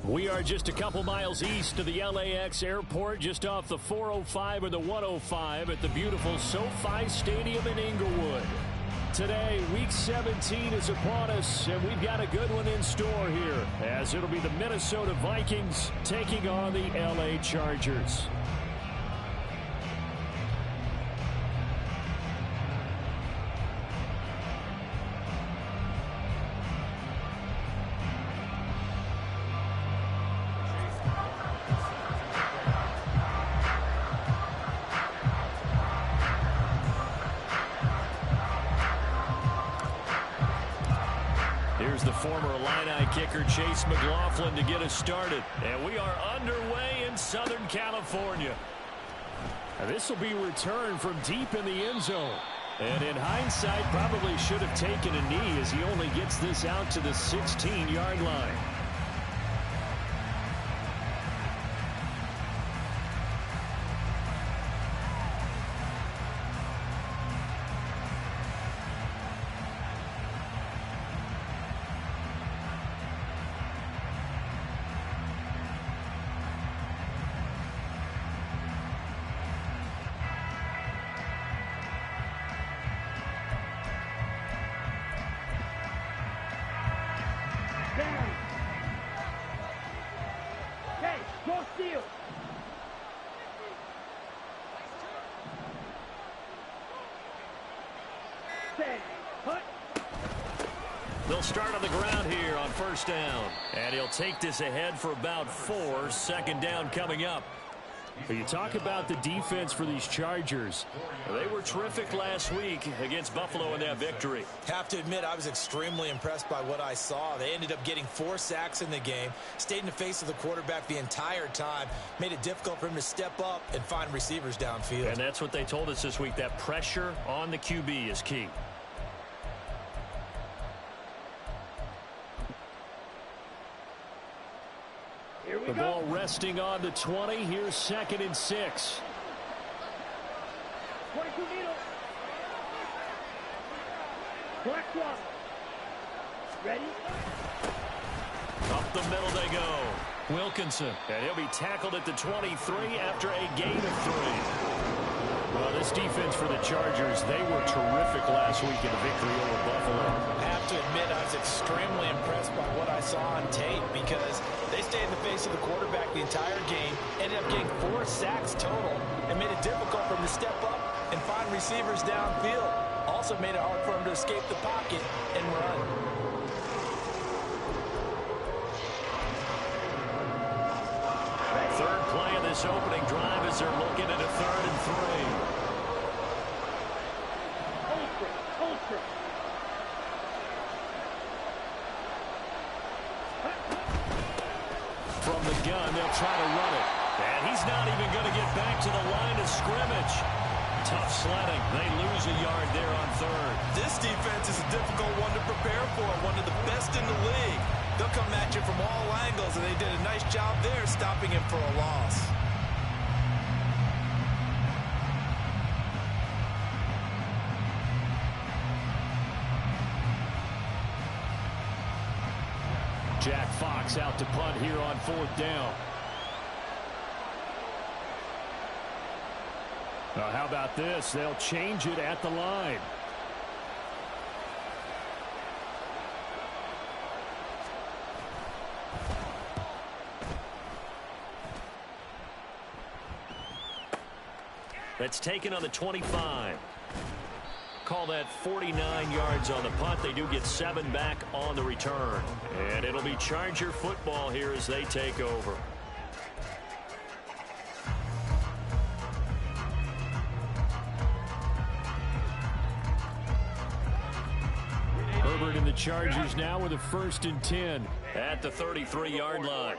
We are just a couple miles east of the LAX airport, just off the 405 or the 105 at the beautiful SoFi Stadium in Inglewood. Today, Week 17 is upon us, and we've got a good one in store here, as it'll be the Minnesota Vikings taking on the LA Chargers. Here's the former Illini kicker, Chase McLaughlin, to get us started. And we are underway in Southern California. This will be returned from deep in the end zone. And in hindsight, probably should have taken a knee as he only gets this out to the 16-yard line. They'll start on the ground here on first down. And he'll take this ahead for about 4. Second down coming up. You talk about the defense for these Chargers. They were terrific last week against Buffalo in that victory. Have to admit, I was extremely impressed by what I saw. They ended up getting 4 sacks in the game, stayed in the face of the quarterback the entire time, made it difficult for him to step up and find receivers downfield. And that's what they told us this week, that pressure on the QB is key. The ball resting on the 20. Here's 2nd and 6. 22 needle. Black one. Ready? Up the middle they go. Wilkinson. And he'll be tackled at the 23 after a gain of 3. Well, this defense for the Chargers, they were terrific last week in the victory over Buffalo. I have to admit, I was extremely impressed by what I saw on tape because they stayed in the face of the quarterback the entire game, ended up getting 4 sacks total, and made it difficult for him to step up and find receivers downfield. Also made it hard for him to escape the pocket and run. Third play of this opening drive as they're looking at a 3rd and 3. From the gun, they'll try to run it. And he's not even going to get back to the line of scrimmage. Tough sledding. They lose a yard there on 3rd. This defense is a difficult one to prepare for, one of the best in the league. They'll come at you from all angles, and they did a nice job there stopping him for a loss. Jack Fox out to punt here on 4th down. Now, how about this? They'll change it at the line. That's taken on the 25. Call that 49 yards on the punt. They do get 7 back on the return. And it'll be Charger football here as they take over. Herbert and the Chargers now with a 1st and 10 at the 33-yard line.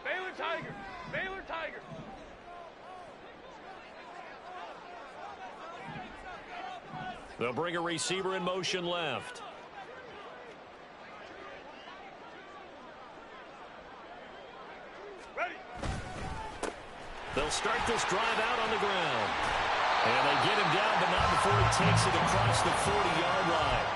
Baylor Tigers. Baylor Tigers. They'll bring a receiver in motion left. Ready. They'll start this drive out on the ground. And they get him down, but not before he takes it across the 40-yard line.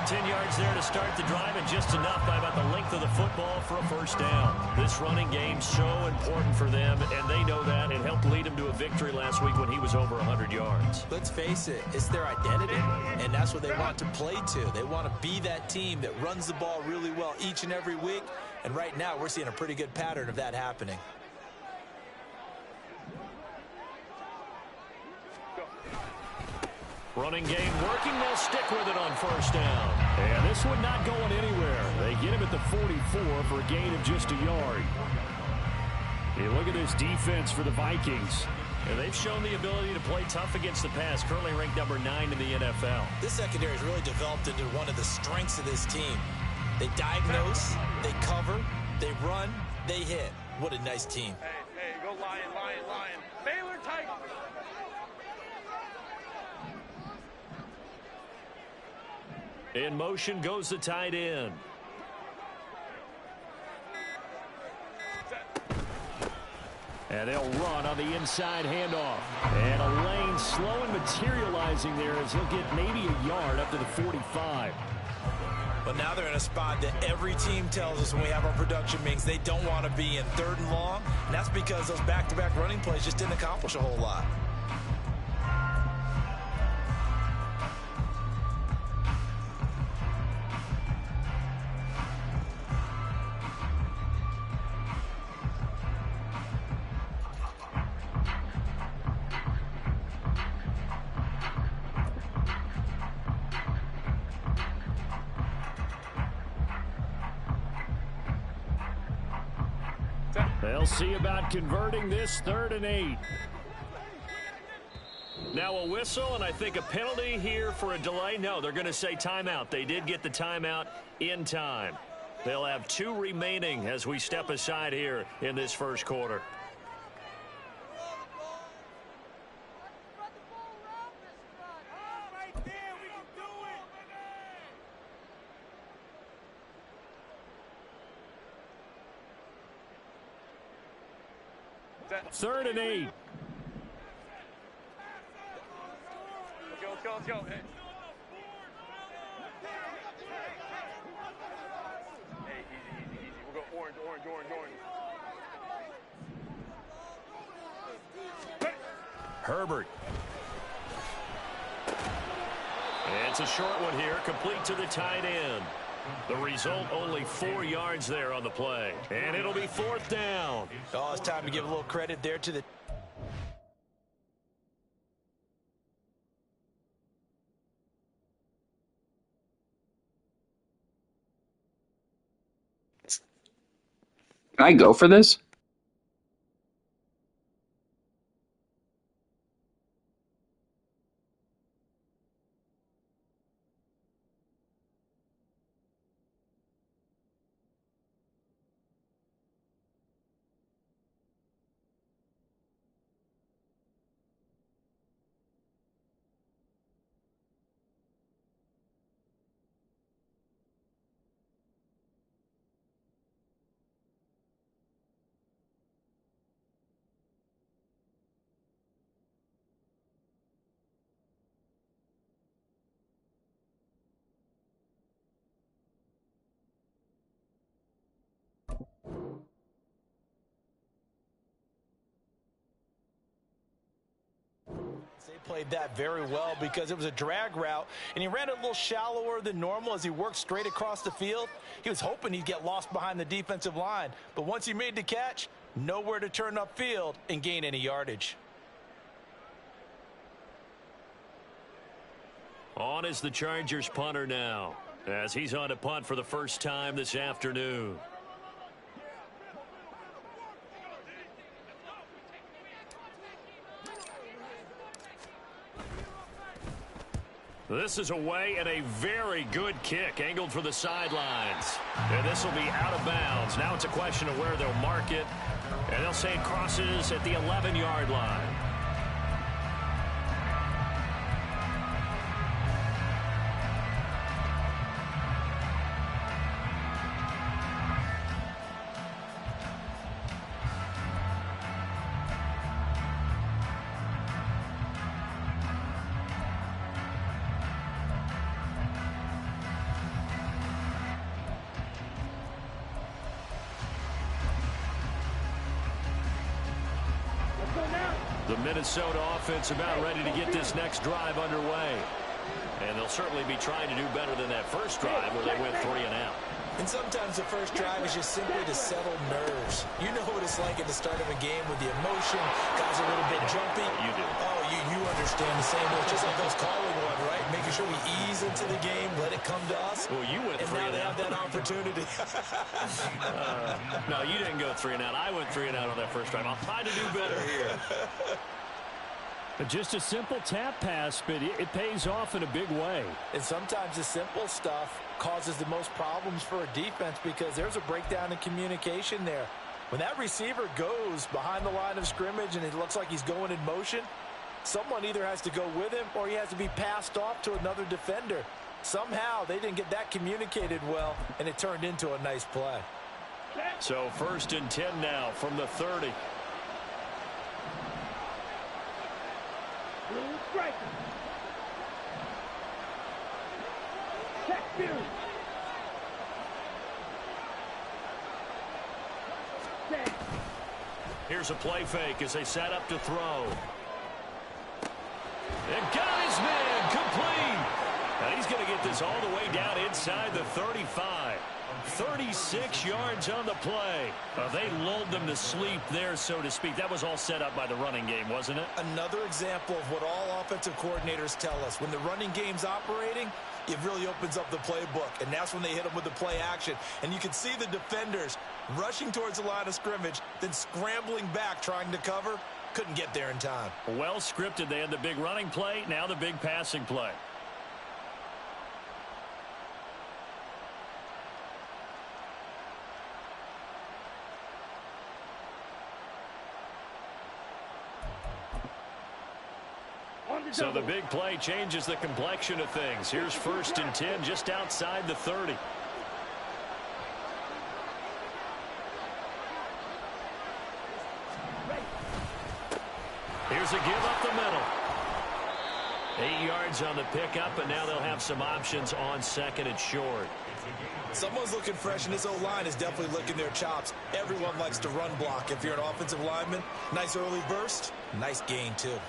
10 yards there to start the drive, and just enough by about the length of the football for a first down. This running game's so important for them, and they know that. It helped lead them to a victory last week when he was over 100 yards. Let's face it, it's their identity, and that's what they want to play to. They want to be that team that runs the ball really well each and every week, and right now we're seeing a pretty good pattern of that happening. Running game working. They'll stick with it on first down. And this one not going anywhere. They get him at the 44 for a gain of just a yard. You look at this defense for the Vikings. And they've shown the ability to play tough against the pass, currently ranked number 9 in the NFL. This secondary has really developed into one of the strengths of this team. They diagnose, they cover, they run, they hit. What a nice team. Hey, go Lion, Lion, Lion. Baylor Tigers. In motion goes the tight end. And they'll run on the inside handoff. And a lane slow and materializing there as he'll get maybe a yard up to the 45. But now they're in a spot that every team tells us when we have our production meetings they don't want to be in, 3rd and long. And that's because those back-to-back running plays just didn't accomplish a whole lot. They'll see about converting this 3rd and 8. Now a whistle, and I think a penalty here for a delay. No, they're going to say timeout. They did get the timeout in time. They'll have 2 remaining as we step aside here in this first quarter. Third and 8. Let's go. Hey. Hey, easy. We'll go orange. Herbert. And it's a short one here, complete to the tight end. The result, only 4 yards there on the play. And it'll be 4th down. Oh, it's time to give a little credit there to the... Can I go for this? They played that very well because it was a drag route, and he ran it a little shallower than normal as he worked straight across the field. He was hoping he'd get lost behind the defensive line, but once he made the catch, nowhere to turn upfield and gain any yardage. On is the Chargers punter now, as he's on to punt for the first time this afternoon. This is away, and a very good kick angled for the sidelines. And this will be out of bounds. Now it's a question of where they'll mark it. And they'll say it crosses at the 11-yard line. The Minnesota offense about ready to get this next drive underway. And they'll certainly be trying to do better than that first drive where they went 3 and out. And sometimes the first drive is just simply to settle nerves. You know what it's like at the start of a game with the emotion. Guys are a little bit jumpy. You do. Oh, you understand the same way. It's just like us calling one, right? Making sure we ease into the game, let it come to us. Well, you went 3 and and now out. they have that opportunity. No, you didn't go 3 and out. I went 3 and out on that first drive. I'll try to do better here. Just a simple tap pass, but it pays off in a big way. And sometimes the simple stuff causes the most problems for a defense because there's a breakdown in communication there. When that receiver goes behind the line of scrimmage and it looks like he's going in motion, someone either has to go with him or he has to be passed off to another defender. Somehow they didn't get that communicated well, and it turned into a nice play. So 1st and 10 now from the 30. Here's a play fake as they set up to throw. And got his man complete. And he's going to get this all the way down inside the 35. 36 yards on the play. They lulled them to sleep there, so to speak. That was all set up by the running game, wasn't it? Another example of what all offensive coordinators tell us. When the running game's operating, it really opens up the playbook, and that's when they hit them with the play action. And you can see the defenders rushing towards the line of scrimmage, then scrambling back trying to cover. Couldn't get there in time. Well scripted. They had the big running play, now the big passing play. So the big play changes the complexion of things. Here's 1st and 10 just outside the 30. Here's a give up the middle. 8 yards on the pickup, and now they'll have some options on 2nd and short. Someone's looking fresh, and this O-line is definitely licking their chops. Everyone likes to run block. If you're an offensive lineman, nice early burst, nice gain too.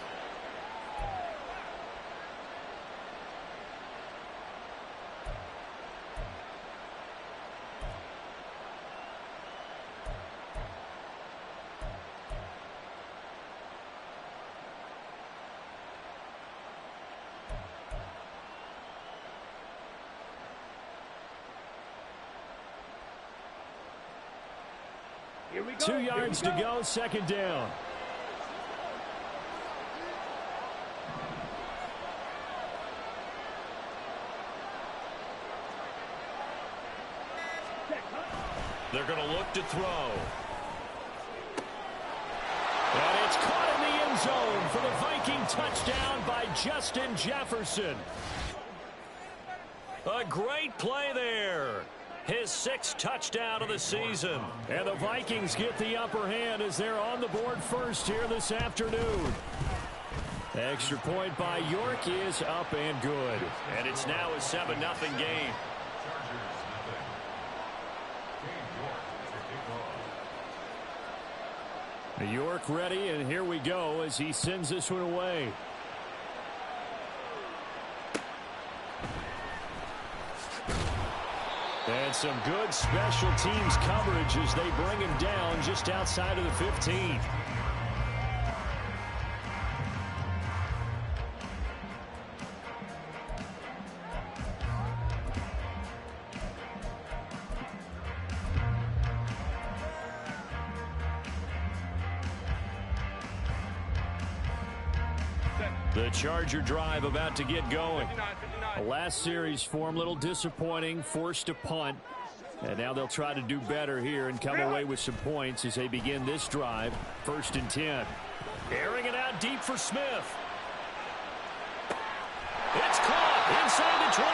Here we go. 2 yards to go, 2nd down. They're going to look to throw. And it's caught in the end zone for the Viking touchdown by Justin Jefferson. A great play there. His 6th touchdown of the season. And the Vikings get the upper hand as they're on the board first here this afternoon. Extra point by York is up and good. And it's now a 7-0 game. York ready, and here we go as he sends this one away. And some good special teams coverage as they bring him down just outside of the 15. The Charger drive about to get going. 59. Last series form, a little disappointing, forced to punt. And now they'll try to do better here and come away with some points as they begin this drive. 1st and 10. Airing it out deep for Smith. It's caught inside the 25.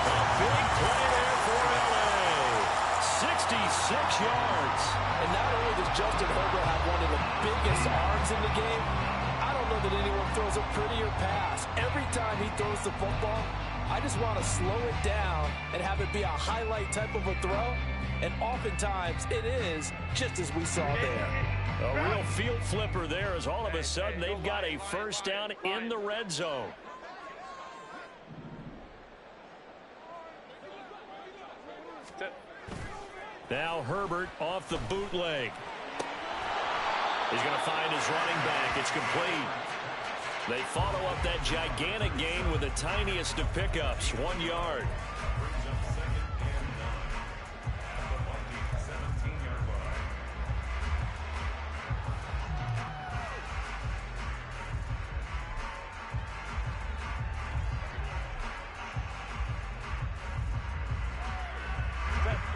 A big play there for LA. 66 yards. And not only does Justin Herbert have one of the biggest arms in the game, I don't know that anyone throws a prettier pass. Every time he throws the football, I just want to slow it down and have it be a highlight type of a throw. And oftentimes it is, just as we saw there. A real field flipper there as all of a sudden they've got a first down in the red zone. Now Herbert off the bootleg. He's going to find his running back. It's complete. They follow up that gigantic gain with the tiniest of pickups, 1 yard.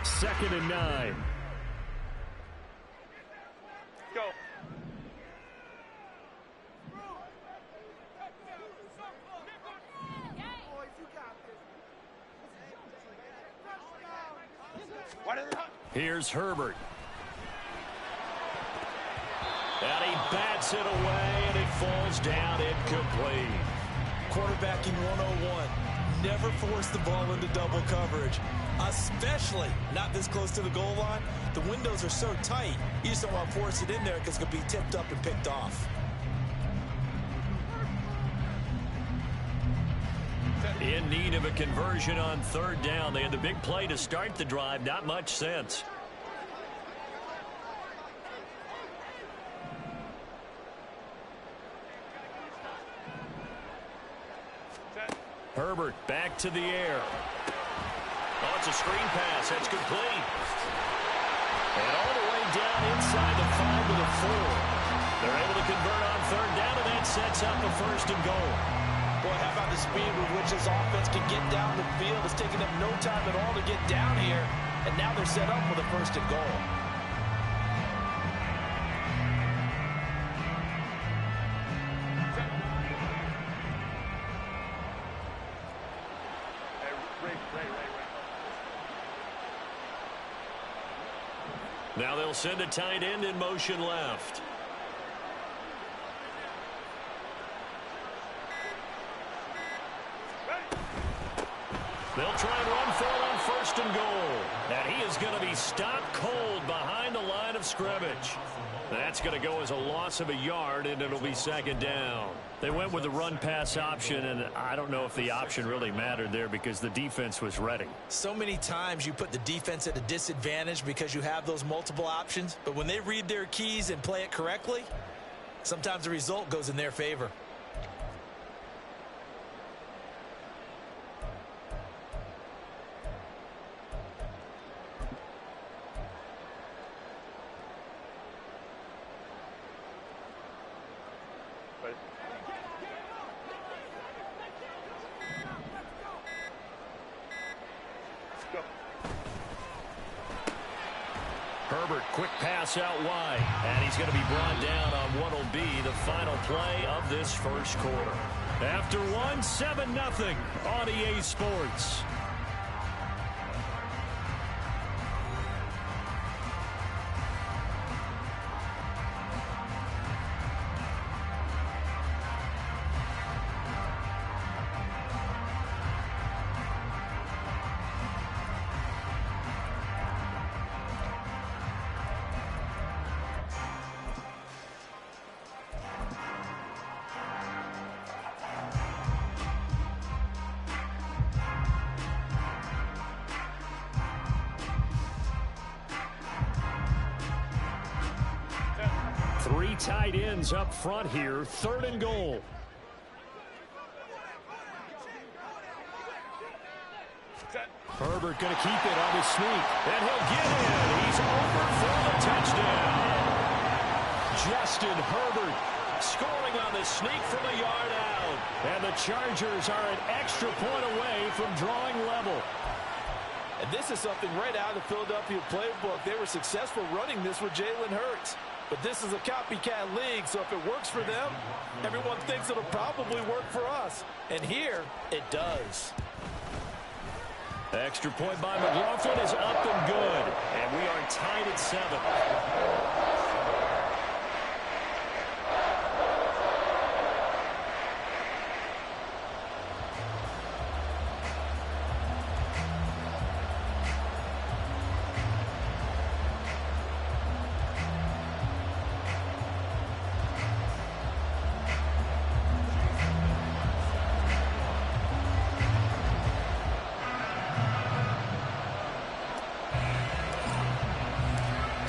Second and 9. Go. Here's Herbert. And he bats it away, and it falls down incomplete. Quarterbacking 101. Never force the ball into double coverage, especially not this close to the goal line. The windows are so tight, you just don't want to force it in there because it could be tipped up and picked off. In need of a conversion on third down. They had the big play to start the drive. Not much sense. Herbert back to the air. Oh, it's a screen pass. That's complete. And all the way down inside the 5 to the 4. They're able to convert on third down, and that sets up a first and goal. Boy, how about the speed with which this offense can get down the field? It's taking them no time at all to get down here, and now they're set up with a first and goal. Now they'll send a tight end in motion left. They'll try and run for it on first and goal. And he is going to be stopped cold behind the line of scrimmage. That's going to go as a loss of a yard, and it'll be second down. They went with the run-pass option, and I don't know if the option really mattered there because the defense was ready. So many times you put the defense at a disadvantage because you have those multiple options, but when they read their keys and play it correctly, sometimes the result goes in their favor. Herbert, quick pass out wide, and he's going to be brought down on what will be the final play of this first quarter. After one, 7-0 on EA Sports. Three tight ends up front here, third and goal. Herbert going to keep it on his sneak, and he'll get in. He's over for the touchdown. Justin Herbert scoring on the sneak from a yard out. And the Chargers are an extra point away from drawing level. And this is something right out of the Philadelphia playbook. They were successful running this with Jalen Hurts. But this is a copycat league, so if it works for them, everyone thinks it'll probably work for us. And here, it does. Extra point by McLaughlin is up and good. And we are tied at 7.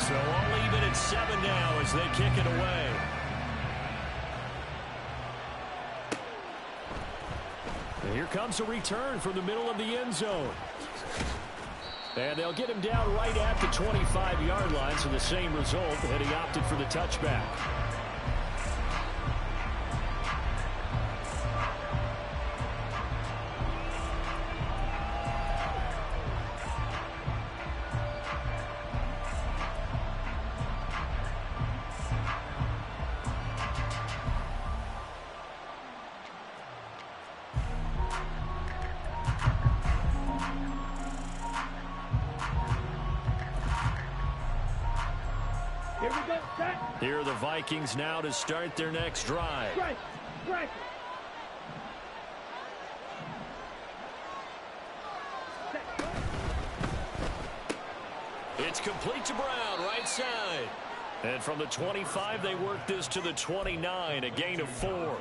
So all even at 7 now as they kick it away. And here comes a return from the middle of the end zone. And they'll get him down right at the 25-yard line, so the same result, and he opted for the touchback. Here we go. Set. Here are the Vikings now to start their next drive. Strike. Strike. It's complete to Brown, right side. And from the 25, they work this to the 29, a gain of 4.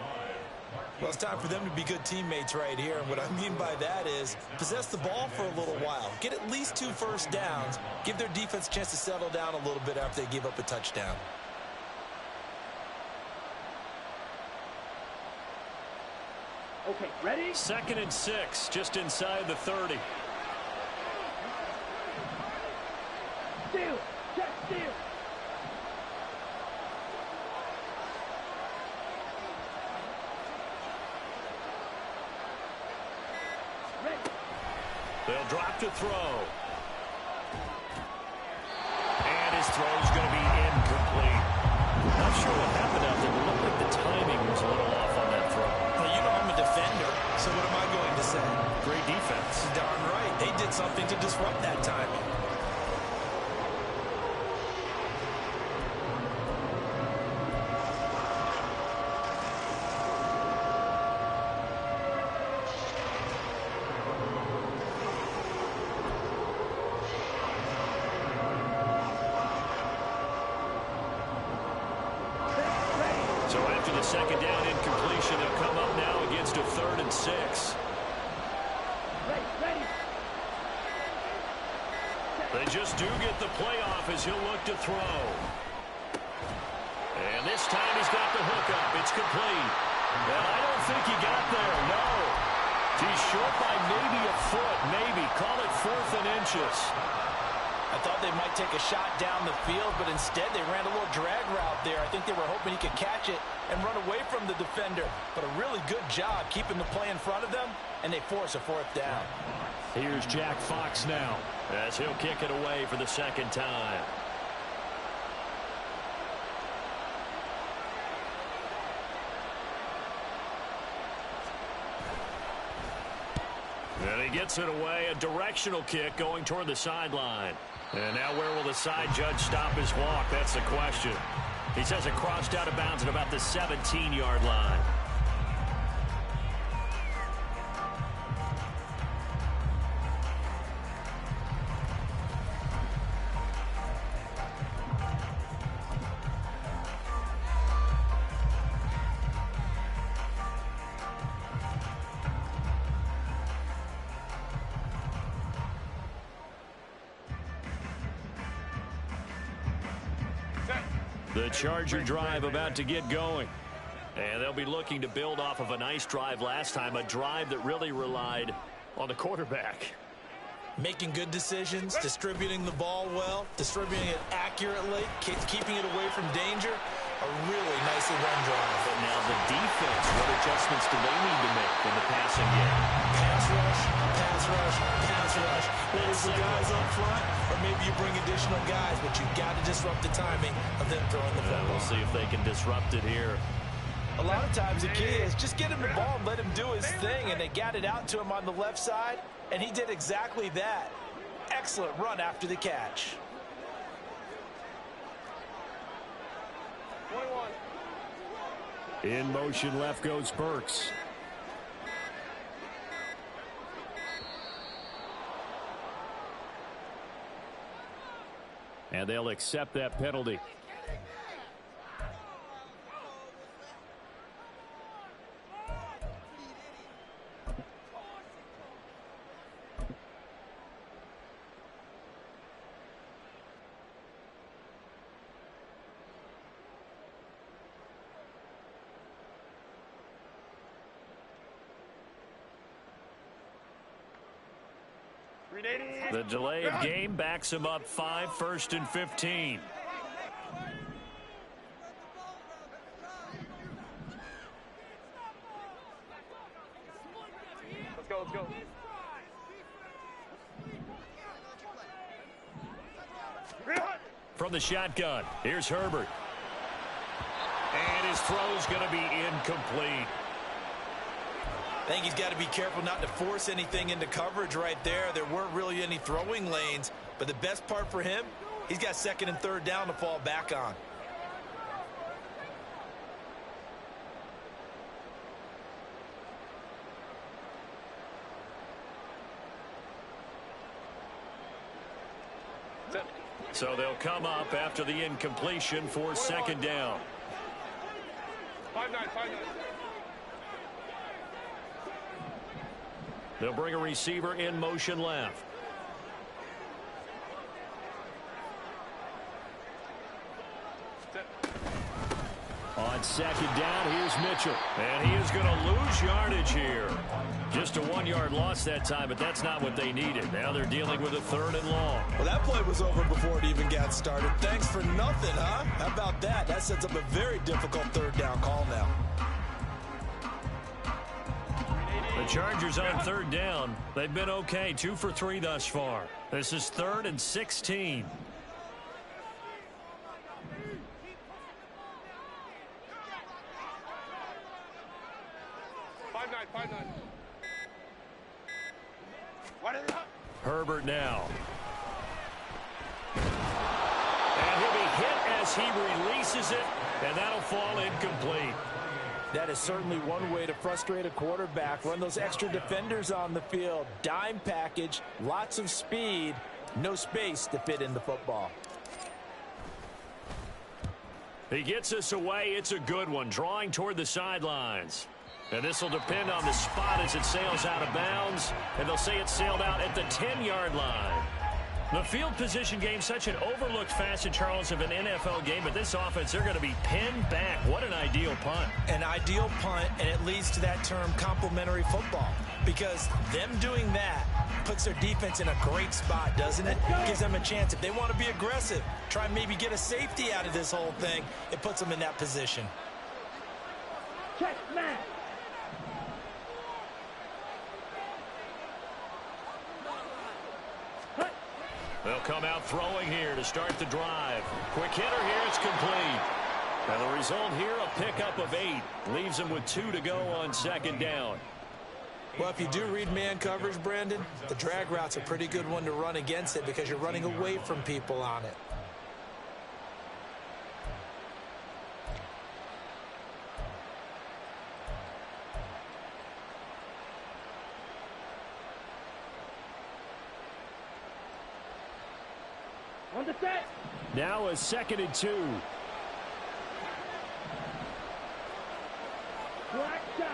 Well, it's time for them to be good teammates right here. And what I mean by that is possess the ball for a little while. Get at least 2 first downs. Give their defense a chance to settle down a little bit after they give up a touchdown. Okay, ready? 2nd and 6, just inside the 30. Steal. Check steal. They'll drop to throw. And his throw's going to be incomplete. Not sure what happened out there, but it looked like the timing was a little off on that throw. Well, you know I'm a defender, so what am I going to say? Great defense. Darn right. They did something to disrupt that timing. So after the 2nd down incompletion, they'll come up now against a 3rd and 6. Ready. Ready. They just do get the playoff as he'll look to throw. And this time he's got the hookup. It's complete. And I don't think he got there, no. He's short by maybe a foot, maybe. Call it 4th and inches. I thought they might take a shot down the field, but instead they ran a little drag route there. I think they were hoping he could catch it and run away from the defender. But a really good job keeping the play in front of them, and they force a 4th down. Here's Jack Fox now as he'll kick it away for the 2nd time. And he gets it away, a directional kick going toward the sideline. And now where will the side judge stop his walk? That's the question. He says it crossed out of bounds at about the 17-yard line. The Charger drive about to get going. And they'll be looking to build off of a nice drive last time, a drive that really relied on the quarterback. Making good decisions, distributing the ball well, distributing it accurately, keeping it away from danger. A really nicely run drive. But now the defense, what adjustments do they need to make in the passing game? Pass rush, pass rush, pass rush. Whether it's the guys up front or maybe you bring additional guys, but you've got to disrupt the timing of them throwing the football. We'll see if they can disrupt it here. A lot of times the key is just get him the ball and let him do his thing, and they got it out to him on the left side, and he did exactly that. Excellent run after the catch. 21. In motion left goes Burks. And they'll accept that penalty. The delay of game backs him up 5, 1st and 15. Let's go, let's go. From the shotgun, here's Herbert. And his throw's going to be incomplete. I think he's got to be careful not to force anything into coverage right there. There weren't really any throwing lanes, but the best part for him, he's got 2nd and 3rd down to fall back on. So they'll come up after the incompletion for 2nd down. 5-9, 5-9. They'll bring a receiver in motion left. On 2nd down, here's Mitchell. And he is going to lose yardage here. Just a 1-yard loss that time, but that's not what they needed. Now they're dealing with a 3rd and long. Well, that play was over before it even got started. Thanks for nothing, huh? How about that? That sets up a very difficult 3rd down call now. The Chargers on 3rd down. They've been okay, 2 for 3 thus far. This is 3rd and 16. Herbert now. And he'll be hit as he releases it, and that'll fall incomplete. That is certainly one way to frustrate a quarterback. Run those extra defenders on the field. Dime package, lots of speed, no space to fit in the football. He gets us away. It's a good one, drawing toward the sidelines. And this will depend on the spot as it sails out of bounds. And they'll say it sailed out at the 10-yard line. The field position game, such an overlooked facet, Charles, of an NFL game. But this offense, they're going to be pinned back. What an ideal punt. An ideal punt, and it leads to that term complementary football. Because them doing that puts their defense in a great spot, doesn't it? Gives them a chance. If they want to be aggressive, try and maybe get a safety out of this whole thing, it puts them in that position. Check, man. They'll come out throwing here to start the drive. Quick hitter here, it's complete. And the result here, a pickup of 8. Leaves them with 2 to go on 2nd down. Well, if you do read man coverage, Brandon, the drag route's a pretty good one to run against it because you're running away from people on it. On the set. Now a 2nd and 2. Black shot.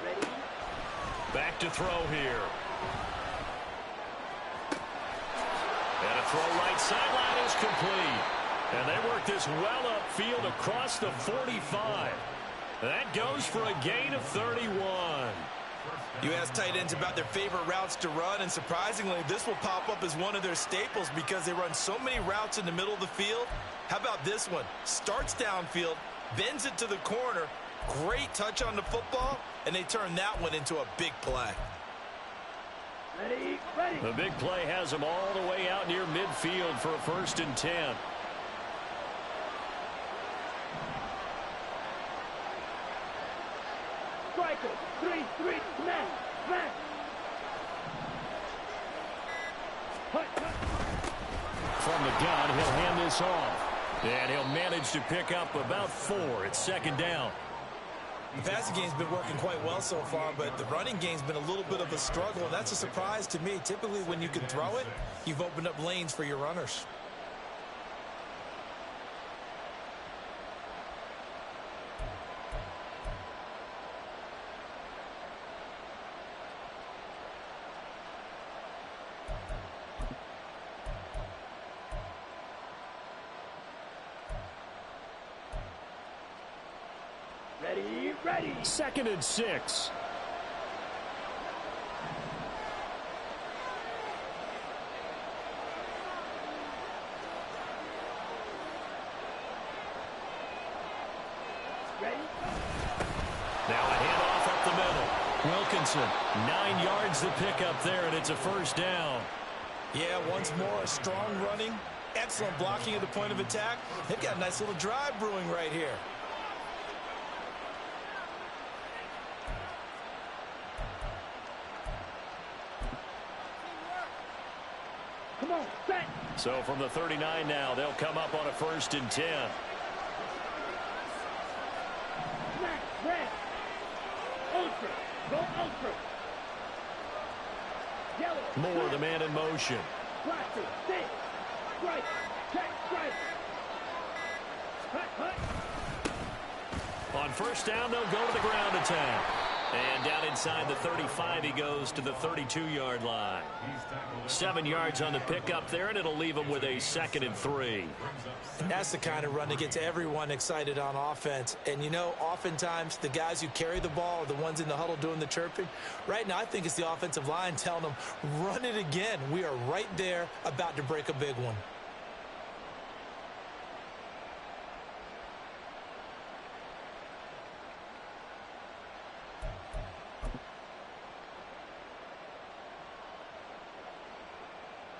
Ready. Back to throw here. And a throw right sideline is complete. And they work this well upfield across the 45. That goes for a gain of 31. You ask tight ends about their favorite routes to run, and surprisingly, this will pop up as one of their staples because they run so many routes in the middle of the field. How about this one? Starts downfield, bends it to the corner, great touch on the football, and they turn that one into a big play. Ready, ready. The big play has them all the way out near midfield for a 1st and 10. Striker, 3-3, man. From the gun, he'll hand this off. And he'll manage to pick up about 4. It's 2nd down. The passing game's been working quite well so far, but the running game's been a little bit of a struggle, and that's a surprise to me. Typically, when you can throw it, you've opened up lanes for your runners. Ready, ready. 2nd and 6. Wilkinson. 9 yards to pick up there, and it's a first down. Yeah, once more, a strong running, excellent blocking at the point of attack. They've got a nice little drive brewing right here. Come on, set. So from the 39 now, they'll come up on a 1st and 10. Smack, red. Ultra. Go ultra. Yellow. Moore, the man in motion. Blaster. Sit. Strike. Check. Strike. Hut, hut. On 1st down, they'll go to the ground attack. And down inside the 35, he goes to the 32-yard line. 7 yards on the pickup there, and it'll leave him with a 2nd and 3. That's the kind of run that gets everyone excited on offense. And, you know, oftentimes the guys who carry the ball are the ones in the huddle doing the chirping. Right now, I think it's the offensive line telling them, run it again. We are right there about to break a big one.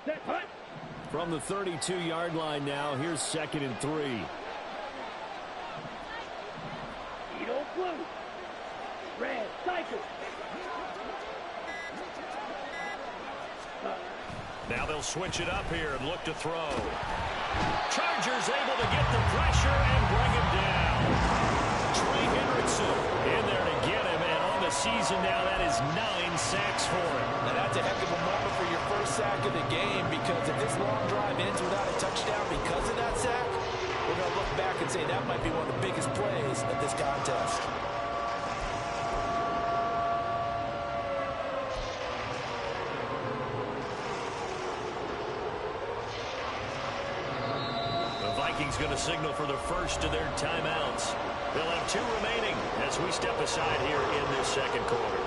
Set, hut. From the 32-yard line now, here's 2nd and 3. Edo blue. Red. Cycle. Now they'll switch it up here and look to throw. Chargers able to get the pressure and bring him down. Trey Hendrickson in there to get him, and on the season now, that is 9 sacks for him. Now that's a heck of a moment for your first sack of the game, because if this long drive ends without a touchdown because of that sack, we're going to look back and say that might be one of the biggest plays of this contest. The Vikings going to signal for the first of their timeouts. They'll have 2 remaining as we step aside here in this 2nd quarter.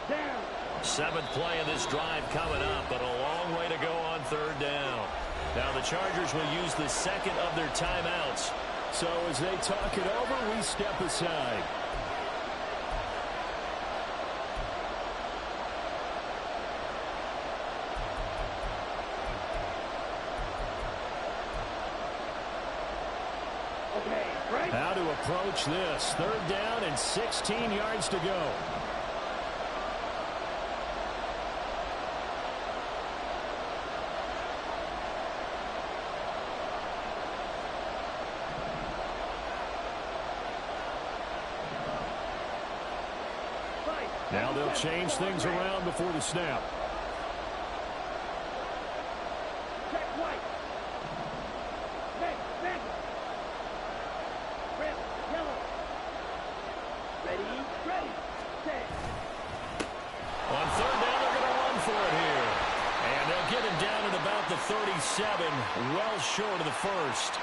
Down. 7th play of this drive coming up, but a long way to go on 3rd down. Now the Chargers will use the 2nd of their timeouts. So as they talk it over, we step aside. Okay, right. How to approach this. 3rd down and 16 yards to go. Now they'll change things around before the snap. Check white. Red, red. Red, yellow. Ready, ready. Set. On 3rd down, they're going to run for it here. And they'll get him down at about the 37, well short of the 1st.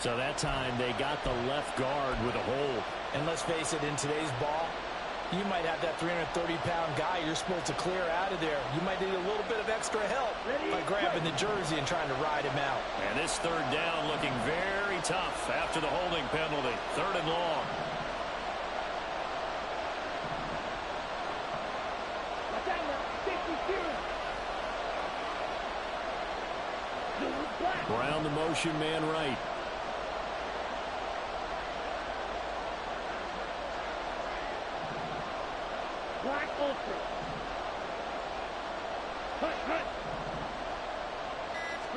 So that time they got the left guard with a hold. And let's face it, in today's ball, you might have that 330-pound guy you're supposed to clear out of there. You might need a little bit of extra help by grabbing the jersey and trying to ride him out. And this 3rd down looking very tough after the holding penalty. 3rd and long. Watch out now. 52. Blue, black. Brown the motion man right. Black ultra. Hut, hut.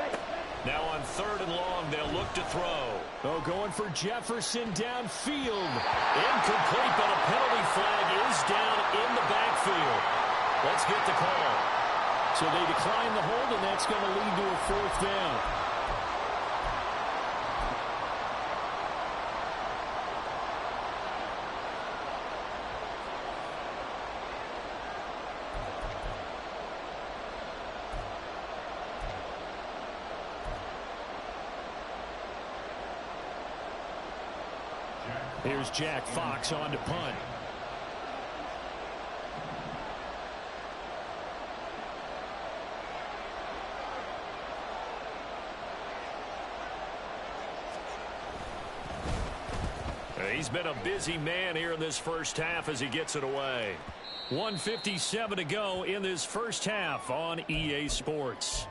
Ready, ready. Now on 3rd and long, they'll look to throw. Oh, going for Jefferson downfield. Incomplete, but a penalty flag is down in the backfield. Let's get the call. So they decline the hold, and that's going to lead to a 4th down. Here's Jack Fox on to punt. He's been a busy man here in this first half as he gets it away. 1:57 to go in this first half on EA Sports.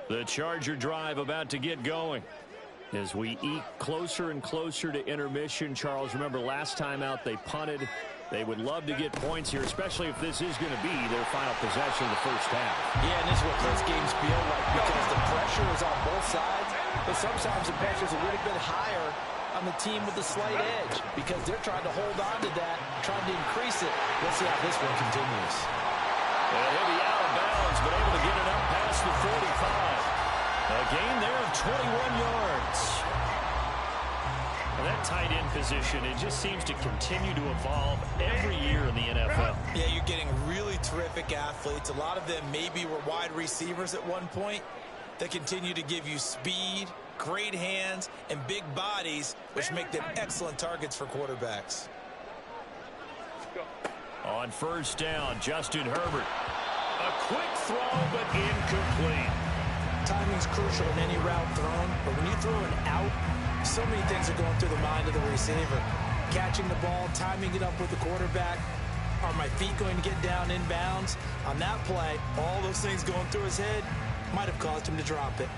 The Charger drive about to get going. As we eke closer and closer to intermission, Charles, remember last time out they punted. They would love to get points here, especially if this is going to be their final possession of the first half. Yeah, and this is what close games feel like because the pressure is on both sides, but sometimes the pressure is a little bit higher on the team with the slight edge because they're trying to hold on to that, trying to increase it. Let's see how this one continues. And he'll be out of bounds, but able to get it up past the 45. A gain there of 21 yards. And that tight end position, it just seems to continue to evolve every year in the NFL. Yeah, you're getting really terrific athletes. A lot of them maybe were wide receivers at one point. They continue to give you speed, great hands, and big bodies, which make them excellent targets for quarterbacks. On first down, Justin Herbert. A quick throw, but incomplete. Timing's crucial in any route thrown, but when you throw an out, so many things are going through the mind of the receiver. Catching the ball, timing it up with the quarterback. Are my feet going to get down in bounds? On that play, all those things going through his head might have caused him to drop it.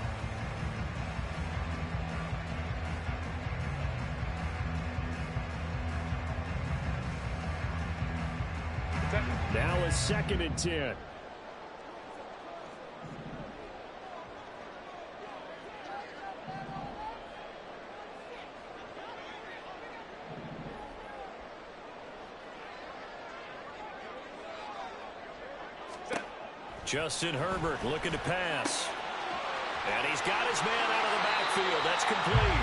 Now a 2nd and 10. Justin Herbert looking to pass. And he's got his man out of the backfield. That's complete.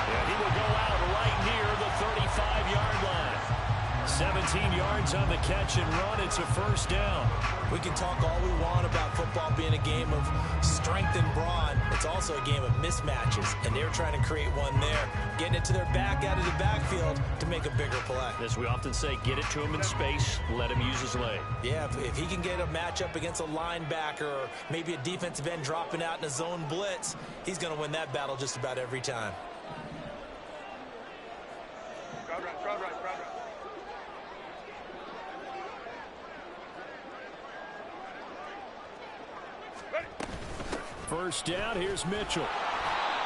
And he will go out right near the 35-yard line. 17 yards on the catch and run. It's a first down. We can talk all we want about football being a game of strength and brawn. It's also a game of mismatches, and they're trying to create one there. Getting it to their back out of the backfield to make a bigger play. As we often say, get it to him in space, let him use his leg. Yeah, if he can get a matchup against a linebacker or maybe a defensive end dropping out in a zone blitz, he's going to win that battle just about every time. Crowd right, crowd right, crowd right. First down, here's Mitchell.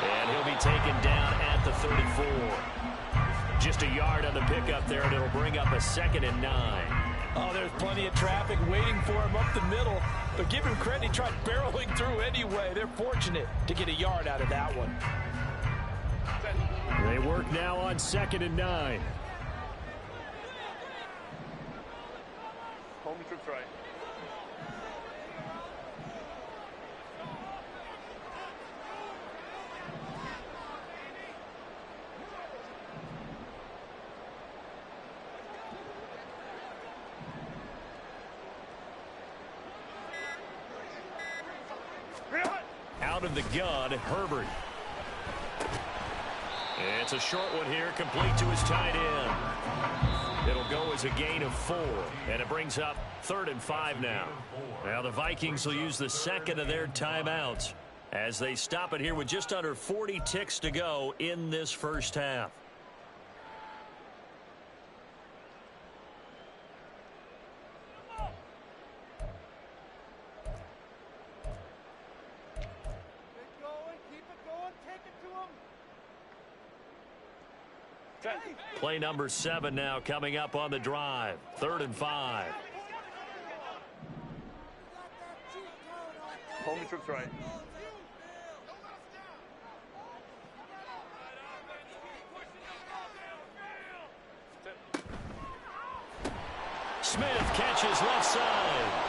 And he'll be taken down at the 34. Just a yard on the pickup there, and it'll bring up a 2nd and 9. Oh, there's plenty of traffic waiting for him up the middle. But give him credit, he tried barreling through anyway. They're fortunate to get a yard out of that one. They work now on 2nd and 9. Home trips right. Out of the gun, Herbert. It's a short one here, complete to his tight end. It'll go as a gain of 4, and it brings up 3rd and 5 now. Now the Vikings will use the 2nd of their timeouts as they stop it here with just under 40 ticks to go in this first half. Play number 7 now coming up on the drive. 3rd and 5. Hold me troops right. Smith catches left side.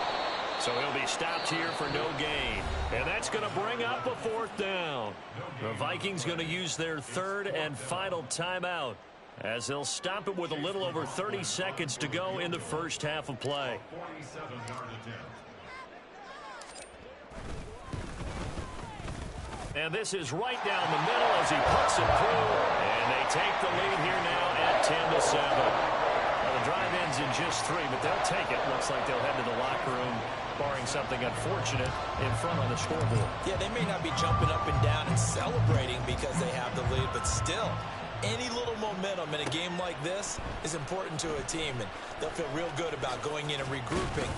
So he'll be stopped here for no gain. And that's going to bring up a fourth down. The Vikings going to use their third and final timeout, as they'll stop it with a little over 30 seconds to go in the first half of play. And this is right down the middle as he puts it through. And they take the lead here now at 10-7. Well, the drive ends in just 3, but they'll take it. Looks like they'll head to the locker room, barring something unfortunate, in front on the scoreboard. Yeah, they may not be jumping up and down and celebrating because they have the lead, but still, any little momentum in a game like this is important to a team, and they'll feel real good about going in and regrouping,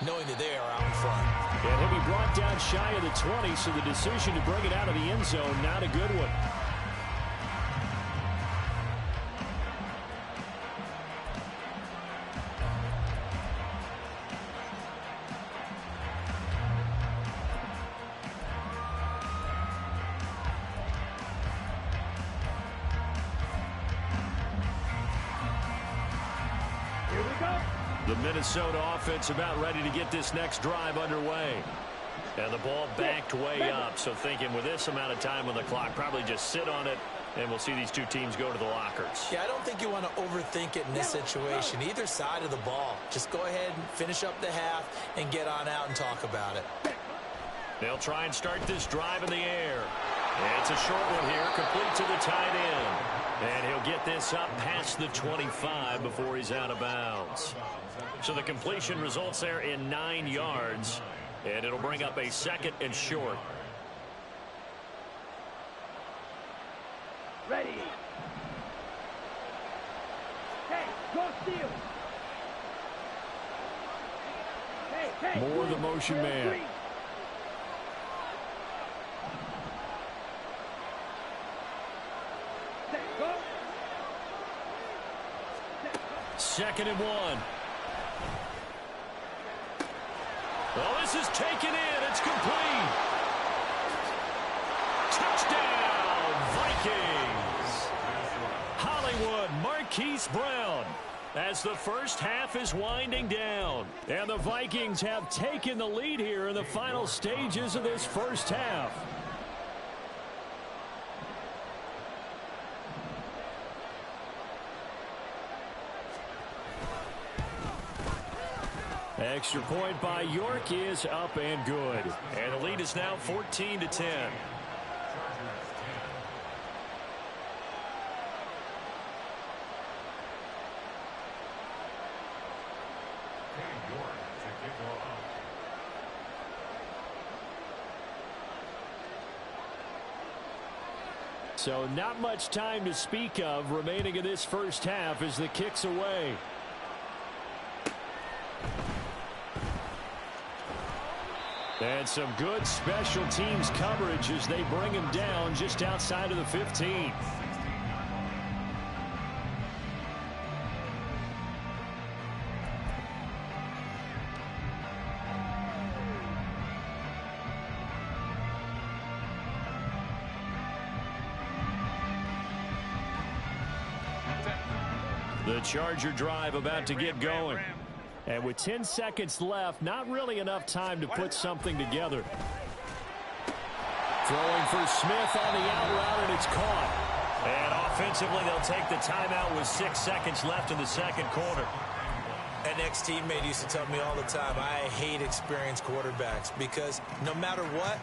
knowing that they are out in front. And he'll be brought down shy of the 20, so the decision to bring it out of the end zone, not a good one. The Minnesota offense about ready to get this next drive underway. And the ball backed way up, so thinking with this amount of time on the clock, probably just sit on it, and we'll see these two teams go to the lockers. Yeah, I don't think you want to overthink it in this situation. Either side of the ball. Just go ahead and finish up the half and get on out and talk about it. They'll try and start this drive in the air. It's a short one here, complete to the tight end. And he'll get this up past the 25 before he's out of bounds. So the completion results there in 9 yards, and it'll bring up a second and short. Ready. Hey, go steal. Hey, More the motion man. Go. Second and 1. Well, this is taken in. It's complete. Touchdown, Vikings. Hollywood Marquise Brown, as the first half is winding down. And the Vikings have taken the lead here in the final stages of this first half. Extra point by York is up and good. And the lead is now 14-10. So not much time to speak of remaining in this first half as the kick's away. And some good special teams coverage as they bring him down just outside of the 15. The Charger drive about to get going. And with 10 seconds left, not really enough time to put something together. Throwing for Smith on the out route, and it's caught. And offensively, they'll take the timeout with 6 seconds left in the second quarter. An ex-teammate used to tell me all the time, I hate experienced quarterbacks because no matter what,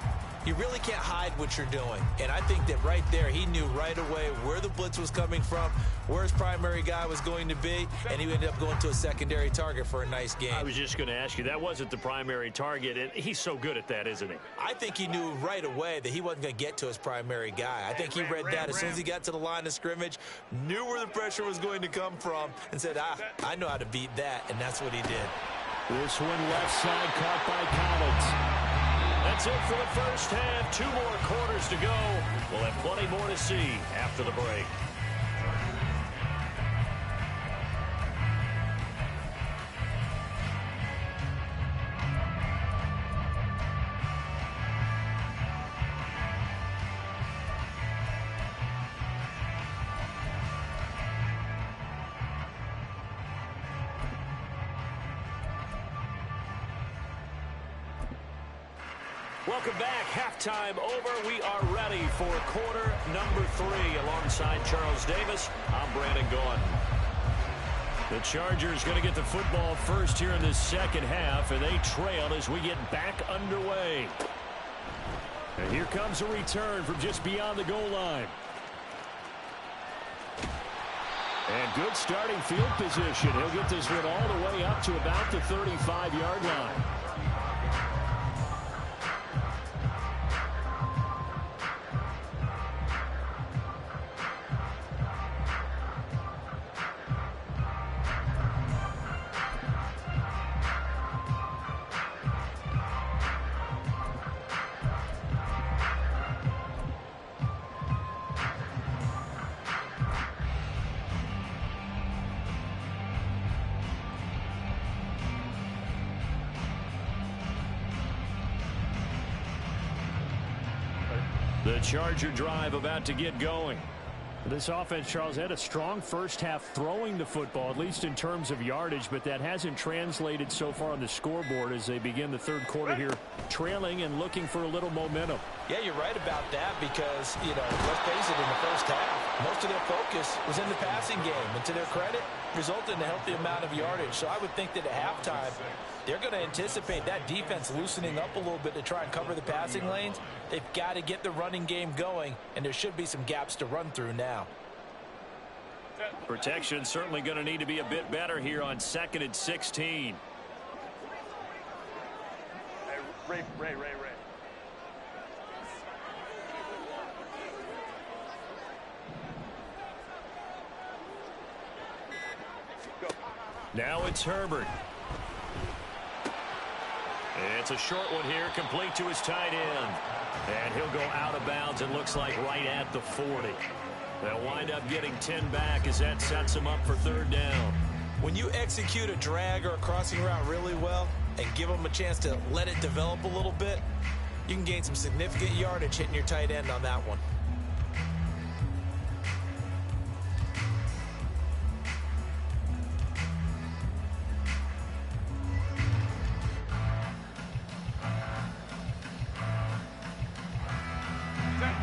you really can't hide what you're doing. And I think that right there, he knew right away where the blitz was coming from, where his primary guy was going to be, and he ended up going to a secondary target for a nice game. I was just going to ask you, that wasn't the primary target, and he's so good at that, isn't he? I think he knew right away that he wasn't going to get to his primary guy. I think he read that as soon as he got to the line of scrimmage, knew where the pressure was going to come from, and said, I know how to beat that, and that's what he did. This one left side caught by Collins. That's it for the first half. 2 more quarters to go. We'll have plenty more to see after the break. Welcome back. Halftime over. We are ready for quarter number 3. Alongside Charles Davis, I'm Brandon Gordon. The Chargers going to get the football first here in this second half, and they trail as we get back underway. And here comes a return from just beyond the goal line. And good starting field position. He'll get this one all the way up to about the 35-yard line. The Charger drive about to get going. This offense, Charles, had a strong first half throwing the football, at least in terms of yardage, but that hasn't translated so far on the scoreboard as they begin the third quarter here, trailing and looking for a little momentum. Yeah, you're right about that because, let's face it, in the first half, most of their focus was in the passing game. And to their credit, resulted in a healthy amount of yardage. So I would think that at halftime, they're going to anticipate that defense loosening up a little bit to try and cover the passing lanes. They've got to get the running game going, and there should be some gaps to run through now. Protection certainly going to need to be a bit better here on 2nd and 16. Ray. Now it's Herbert. It's a short one here, complete to his tight end. And he'll go out of bounds, it looks like right at the 40. They'll wind up getting 10 back as that sets them up for third down. When you execute a drag or a crossing route really well and give them a chance to let it develop a little bit, you can gain some significant yardage hitting your tight end on that one.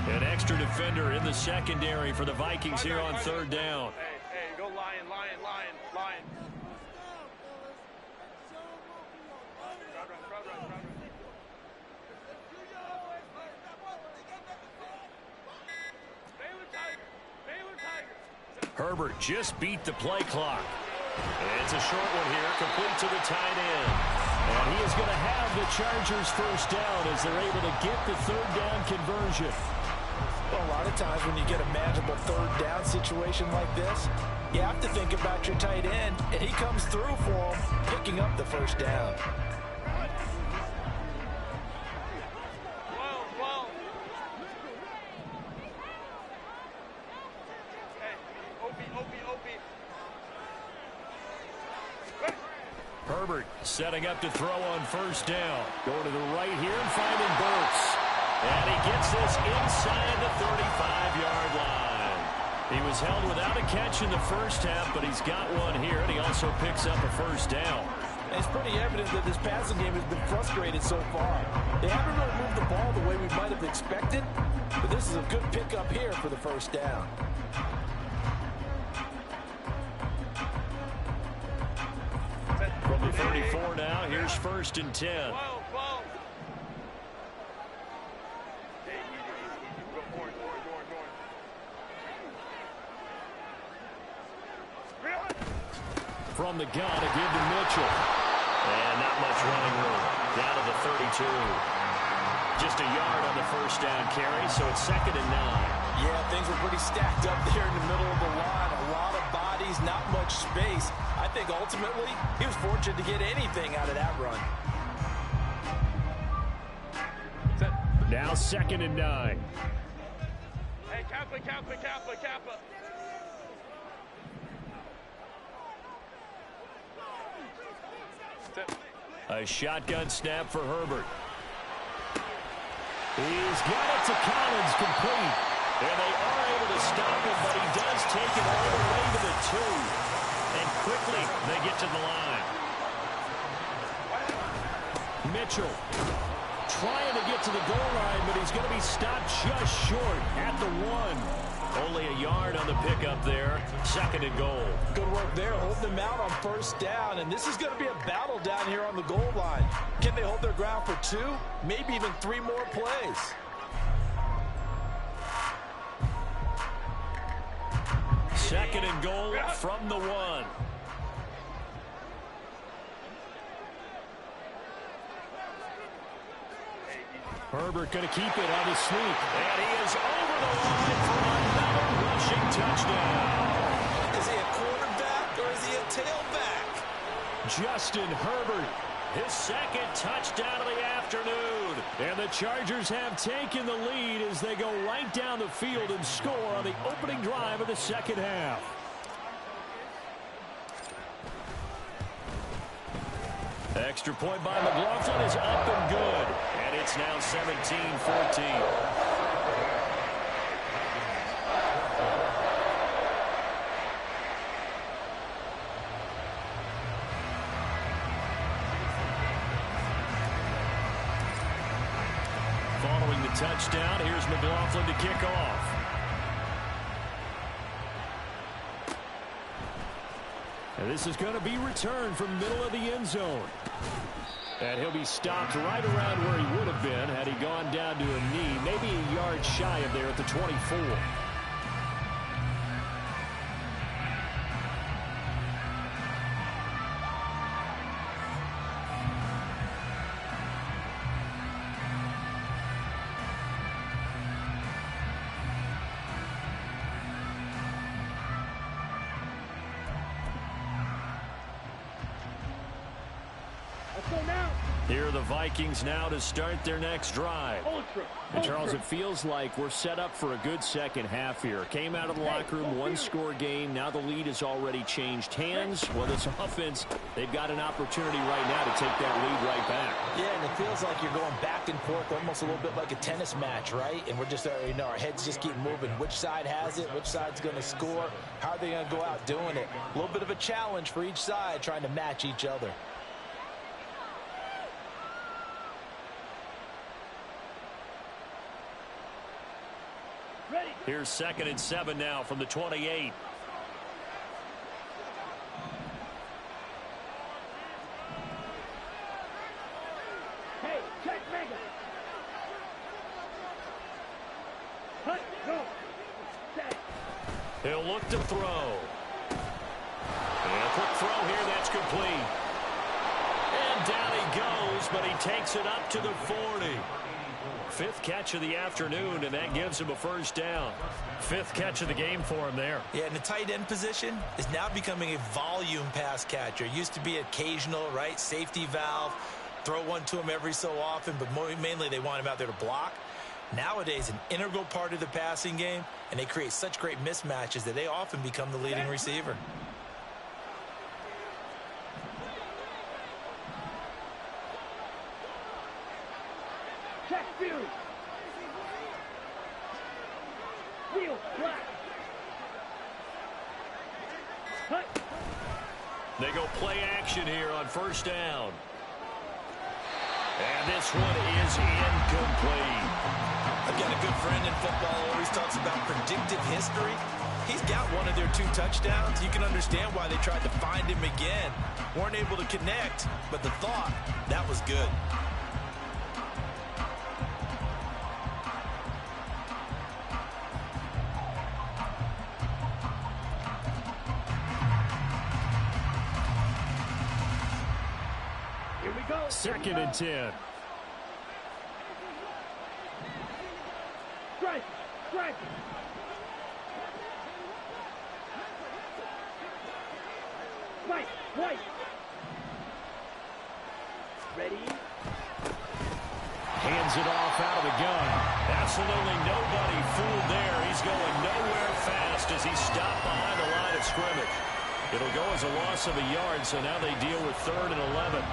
An extra defender in the secondary for the Vikings here on third down. Hey, go lion. Baylor Tiger. Herbert just beat the play clock. It's a short one here, complete to the tight end. And he is going to have the Chargers first down as they're able to get the third down conversion. Well, a lot of times when you get a manageable third down situation like this, you have to think about your tight end, and he comes through for him, picking up the first down. Whoa. Hey, Opie. Herbert setting up to throw on first down. Going to the right here and finding Burks. And he gets this inside the 35-yard line. He was held without a catch in the first half, but he's got one here, and he also picks up a first down. It's pretty evident that this passing game has been frustrated so far. They haven't really moved the ball the way we might have expected, but this is a good pickup here for the first down. From the 34 now, here's 1st and 10. Whoa. From the gun, a give to Mitchell. And not much running room. Down to the 32. Just a yard on the first down carry, so it's 2nd and 9. Yeah, things were pretty stacked up there in the middle of the line. A lot of bodies, not much space. I think ultimately he was fortunate to get anything out of that run. Now 2nd and 9. Hey, Kappa. A shotgun snap for Herbert. He's got it to Collins, complete. And they are able to stop him, but he does take it all the way to the 2. And quickly they get to the line. Mitchell. trying to get to the goal line, but he's going to be stopped just short at the 1. Only a yard on the pickup there. 2nd and goal. Good work there, holding them out on 1st down. And this is going to be a battle down here on the goal line. Can they hold their ground for 2, maybe even 3 more plays? Second and goal from the 1. Herbert going to keep it on the sneak. And he is over the line for another rushing touchdown. Is he a quarterback or is he a tailback? Justin Herbert, his 2nd touchdown of the afternoon. And the Chargers have taken the lead as they go right down the field and score on the opening drive of the 2nd half. Extra point by McLaughlin is up and good. And it's now 17-14. Following the touchdown, here's McLaughlin to kick off. And this is going to be returned from middle of the end zone. And he'll be stopped right around where he would have been had he gone down to a knee, maybe a yard shy of there at the 24. Here are the Vikings now to start their next drive. And Charles, it feels like we're set up for a good second half here. Came out of the locker room, 1-score game. Now the lead has already changed hands. Well, this offense, they've got an opportunity right now to take that lead right back. Yeah, and it feels like you're going back and forth, almost a little bit like a tennis match, right? And we're just already know our heads just keep moving. Which side has it? Which side's going to score? How are they going to go out doing it? A little bit of a challenge for each side, trying to match each other. Here's 2nd and 7 now from the 28. Hey, check Mega. Hut, go. Set. He'll look to throw. And a quick throw here, that's complete. And down he goes, but he takes it up to the 40. 5th catch of the afternoon, and that gives him a 1st down. 5th catch of the game for him there. Yeah, and the tight end position is now becoming a volume pass catcher. Used to be occasional, right? Safety valve, throw one to him every so often, but mainly they want him out there to block. Nowadays, an integral part of the passing game, and they create such great mismatches that they often become the leading receiver. Check view. Wheel, black. Hut. They go play action here on 1st down. And this one is incomplete. Again, a good friend in football always talks about predictive history. He's got one of their 2 touchdowns. You can understand why they tried to find him again. Weren't able to connect, but the thought, that was good. Here we go. 2nd and 10. Strike. Strike. White. White. Ready. Hands it off out of the gun. Absolutely nobody fooled there. He's going nowhere fast as he's stopped behind the line of scrimmage. It'll go as a loss of a yard, so now they deal with 3rd and 11.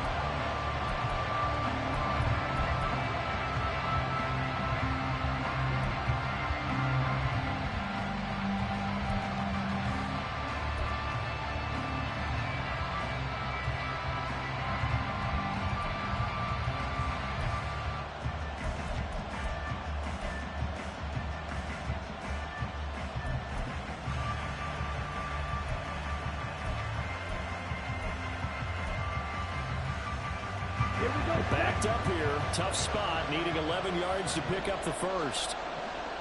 Here we go. Backed up here. Tough spot. Needing 11 yards to pick up the first.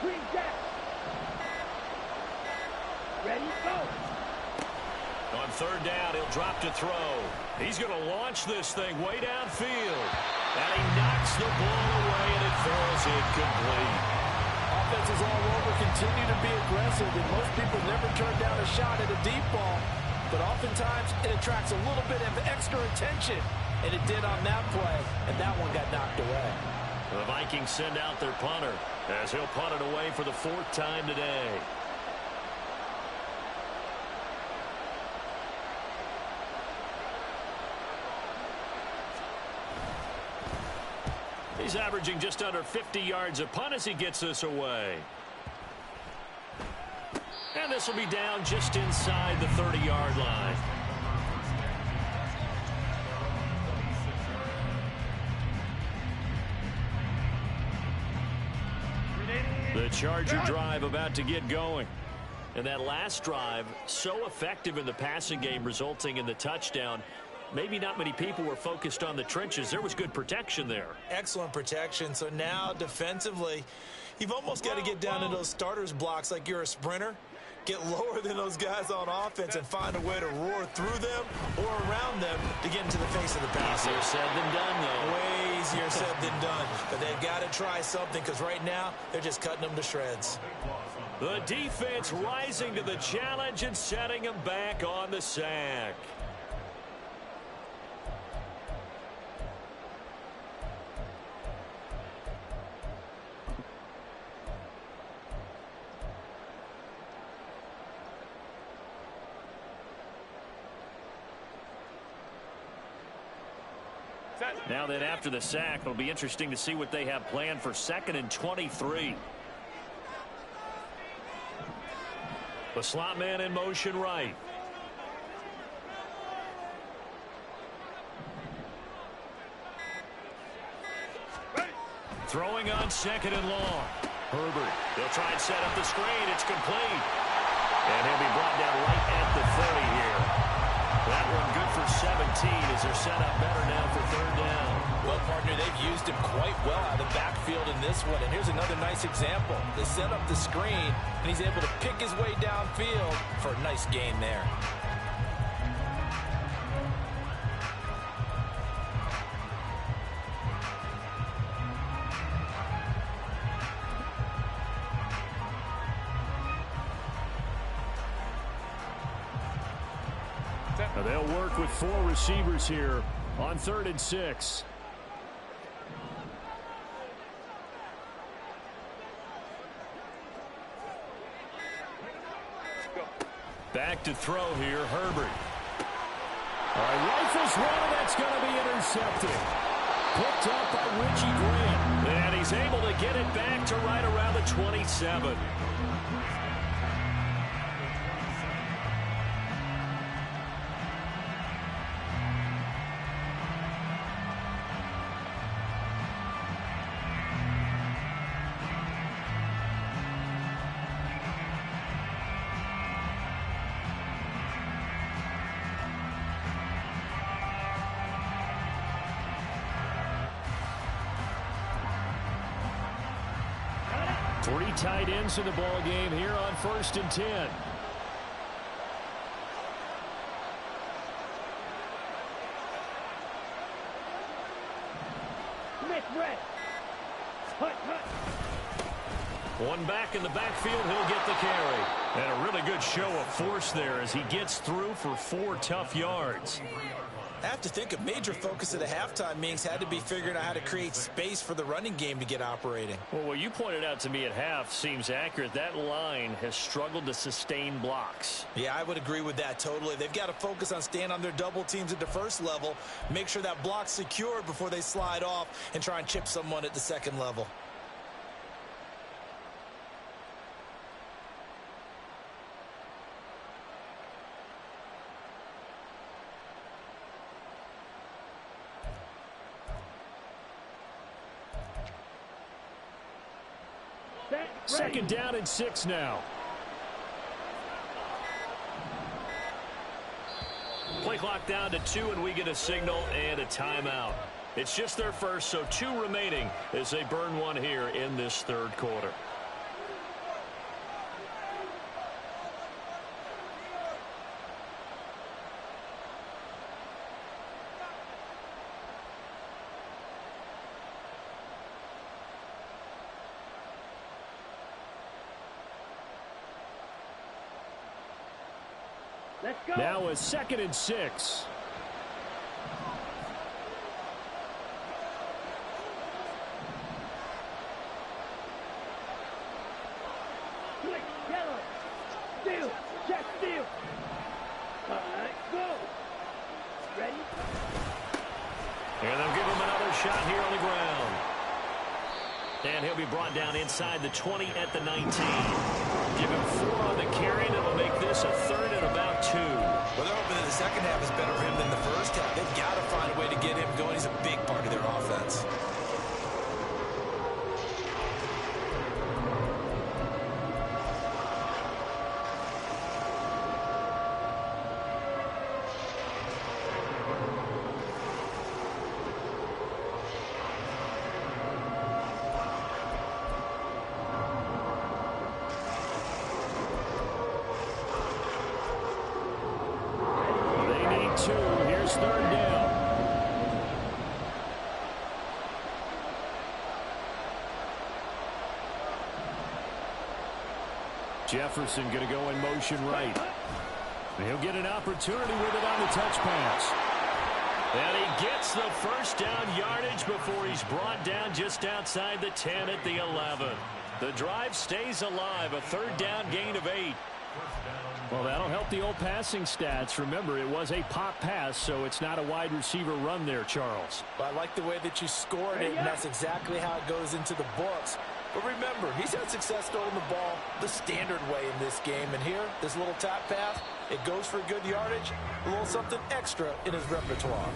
Green jack. Ready, go. On third down, he'll drop to throw. He's going to launch this thing way downfield. And he knocks the ball away, and it falls incomplete. Offenses all over continue to be aggressive, and most people never turn down a shot at a deep ball. But oftentimes, it attracts a little bit of extra attention. And it did on that play, and that one got knocked away. The Vikings send out their punter as he'll punt it away for the 4th time today. He's averaging just under 50 yards a punt as he gets this away. And this will be down just inside the 30-yard line. The Charger drive about to get going. And that last drive, so effective in the passing game, resulting in the touchdown. Maybe not many people were focused on the trenches. There was good protection there. Excellent protection. So now defensively, you've almost got to get down to those starters blocks like you're a sprinter. Get lower than those guys on offense and find a way to roar through them or around them to get into the face of the passer. Easier said than done, though. Way easier said than done. But they've got to try something because right now they're just cutting them to shreds. The defense rising to the challenge and setting them back on the sack. Now then, after the sack, it'll be interesting to see what they have planned for 2nd and 23. The slot man in motion right. Throwing on 2nd and long. Herbert. They'll try and set up the screen. It's complete. And he'll be brought down right at the 30 here. That one good for 17 as they're set up better now for 3rd down. Well, partner, they've used him quite well out of the backfield in this one. And here's another nice example. They set up the screen, and he's able to pick his way downfield for a nice gain there. Now they'll work with 4 receivers here on 3rd and 6. Back to throw here, Herbert. All right, rifles one, that's going to be intercepted. Picked up by Richie Grant. And he's able to get it back to right around the 27. Three tight ends in the ball game here on 1st and 10. Smith red. Hut, hut. One back in the backfield, he'll get the carry. And a really good show of force there as he gets through for 4 tough yards. I have to think a major focus of the halftime meetings had to be figuring out how to create space for the running game to get operating. Well, what you pointed out to me at half seems accurate. That line has struggled to sustain blocks. Yeah, I would agree with that totally. They've got to focus on staying on their double teams at the first level, make sure that block's secured before they slide off and try and chip someone at the second level. Second down and 6 now. Play clock down to 2, and we get a signal and a timeout. It's just their first, so 2 remaining as they burn one here in this third quarter. Let's go. Now a 2nd and 6. Quick, yellow. Steal. Check steal. All right, go. Ready? And they'll give him another shot here on the ground. And he'll be brought down inside the 20 at the 19. Give him 4 on the carry, and it'll make this a 3rd and about 2. Well, they're hoping that the second half is better for him than the first half. They've got to find a way to get him going. He's a big part of their offense. Here's 3rd down. Jefferson going to go in motion right. And he'll get an opportunity with it on the touch pass. And he gets the first down yardage before he's brought down just outside the 10 at the 11. The drive stays alive, a 3rd down gain of 8. Well, that'll help the old passing stats. Remember, it was a pop pass, so it's not a wide receiver run there, Charles. But I like the way that you scored it, and that's exactly how it goes into the books. But remember, he's had success throwing the ball the standard way in this game. And here, this little tap pass, it goes for good yardage, a little something extra in his repertoire.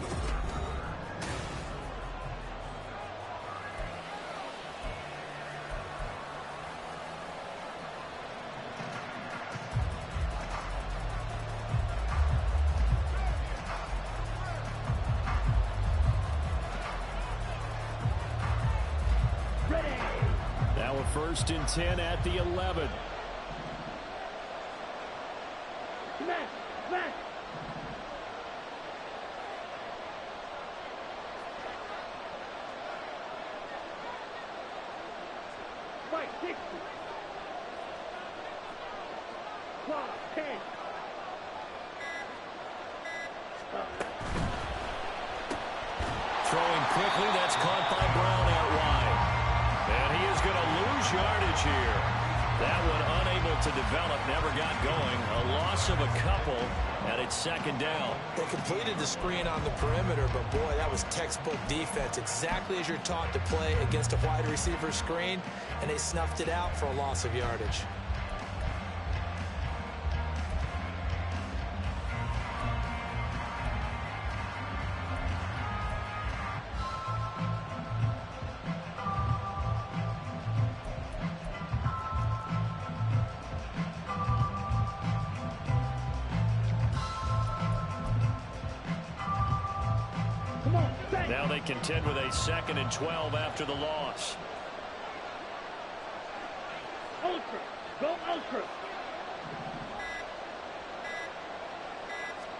Now a 1st and 10 at the 11. Smash, smash. Fight 60. Clock 10. Throwing quickly, that's caught by Brown out wide. And he is going to lose yardage here. That one unable to develop, never got going. A loss of a couple, and it's 2nd down. They completed the screen on the perimeter, but boy, that was textbook defense. Exactly as you're taught to play against a wide receiver screen, and they snuffed it out for a loss of yardage. Now they contend with a 2nd and 12 after the loss. Ultra. Go ultra.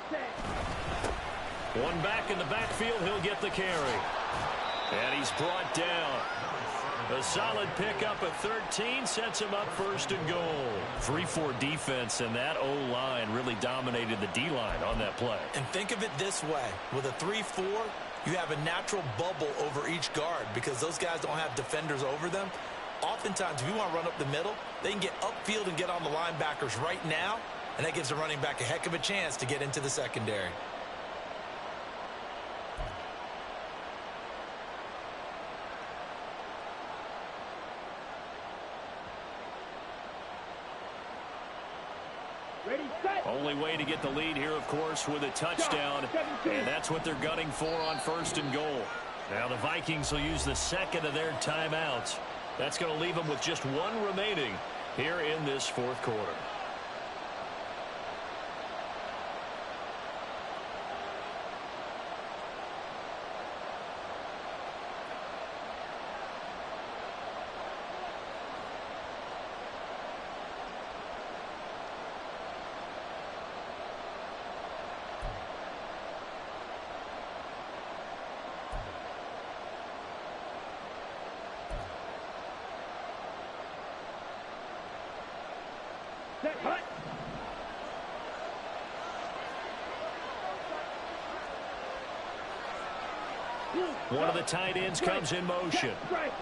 Set. One back in the backfield, he'll get the carry. And he's brought down. A solid pickup of 13 sets him up 1st and goal. 3-4 defense, and that O-line really dominated the D-line on that play. And think of it this way. With a 3-4, you have a natural bubble over each guard because those guys don't have defenders over them. Oftentimes, if you want to run up the middle, they can get upfield and get on the linebackers right now, and that gives the running back a heck of a chance to get into the secondary. Ready, set. Only way to get the lead here, of course, with a touchdown. And that's what they're gunning for on 1st and goal. Now the Vikings will use the 2nd of their timeouts. That's going to leave them with just 1 remaining here in this 4th quarter. Set, hut. One of the tight ends comes in motion. Strike.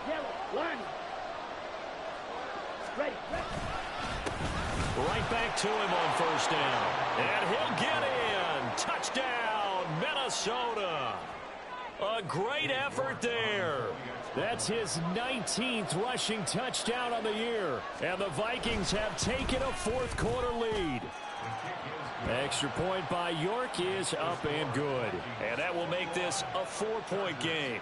Yellow, line. Ready. Right back to him on first down. And he'll get in. Touchdown, Minnesota. A great effort there. That's his 19th rushing touchdown on the year. And the Vikings have taken a fourth quarter lead. Extra point by York is up and good. And that will make this a 4-point game.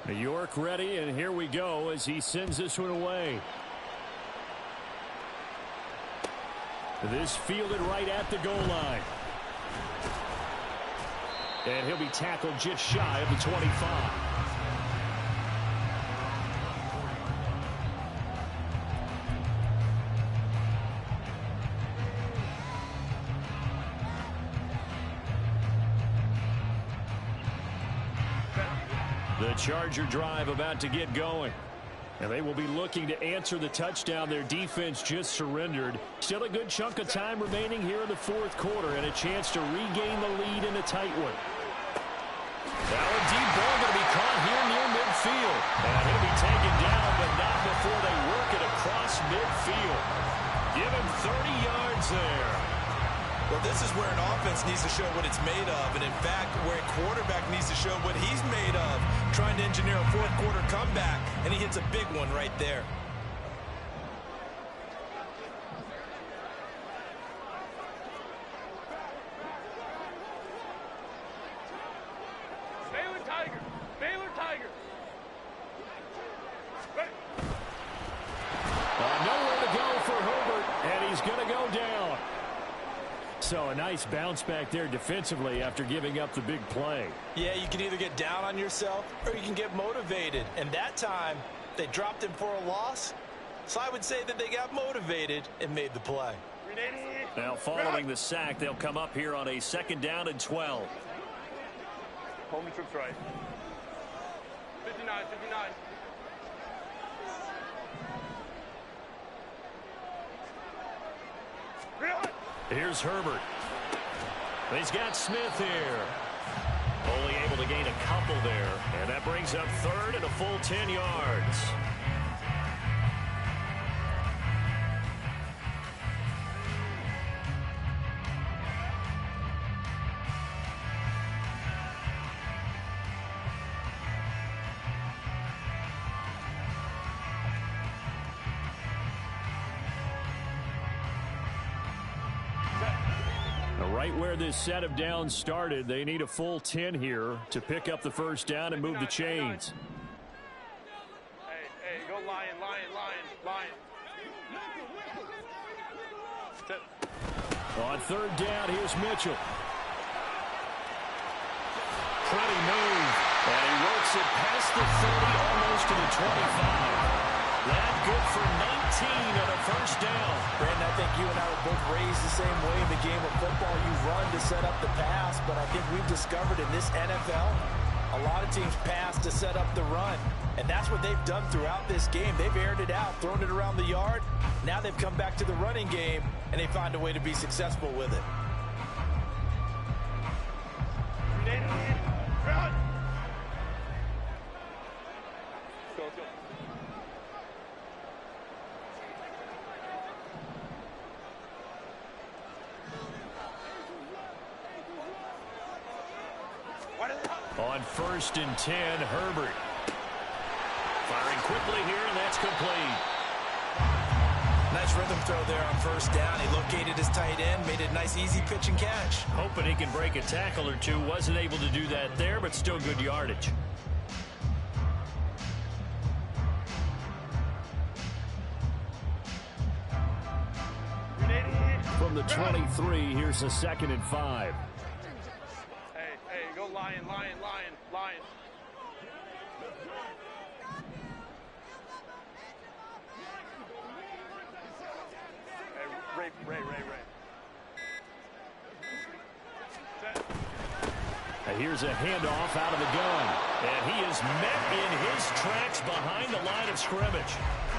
York ready, and here we go as he sends this one away. This fielded right at the goal line. And he'll be tackled just shy of the 25. The Charger drive about to get going. And they will be looking to answer the touchdown their defense just surrendered. Still a good chunk of time remaining here in the fourth quarter and a chance to regain the lead in a tight one. Now a deep ball going to be caught here near midfield. And he'll be taken down, but not before they work it across midfield. Give him 30 yards there. Well, this is where an offense needs to show what it's made of. And, in fact, where a quarterback needs to show what he's made of, trying to engineer a fourth quarter comeback, and he hits a big one right there. Baylor Tigers. Baylor Tigers. Ready. Nowhere to go for Herbert, and he's going to go down. So a nice bounce back there defensively after giving up the big play. Yeah, you can either get down on yourself or you can get motivated. And that time, they dropped him for a loss. So I would say that they got motivated and made the play. Now following the sack, they'll come up here on a 2nd down and 12. Home trips right. 59, 59. Here's Herbert. He's got Smith here. Only able to gain a couple there. And that brings up 3rd and a full 10 yards. Right where this set of downs started, they need a full 10 here to pick up the first down and move the chains. Hey, go Lion, Lion, Lion, Lion. On 3rd down, here's Mitchell. Pretty move. And he works it past the 30, almost to the 25. That good for 19 on a first down. Brandon, I think you and I were both raised the same way in the game of football. You run to set up the pass, but I think we've discovered in this NFL, a lot of teams pass to set up the run. And that's what they've done throughout this game. They've aired it out, thrown it around the yard. Now they've come back to the running game, and they find a way to be successful with it. Run. Go. On 1st and 10, Herbert. Firing quickly here, and that's complete. Nice rhythm throw there on 1st down. He located his tight end, made it a nice, easy pitch and catch. Hoping he can break a tackle or two. Wasn't able to do that there, but still good yardage. From the 23, here's a 2nd and 5. Hey, go Lion, Lion, Lion, Lion. Hey, Ray. Here's a handoff out of the gun. And he is met in his tracks behind the line of scrimmage.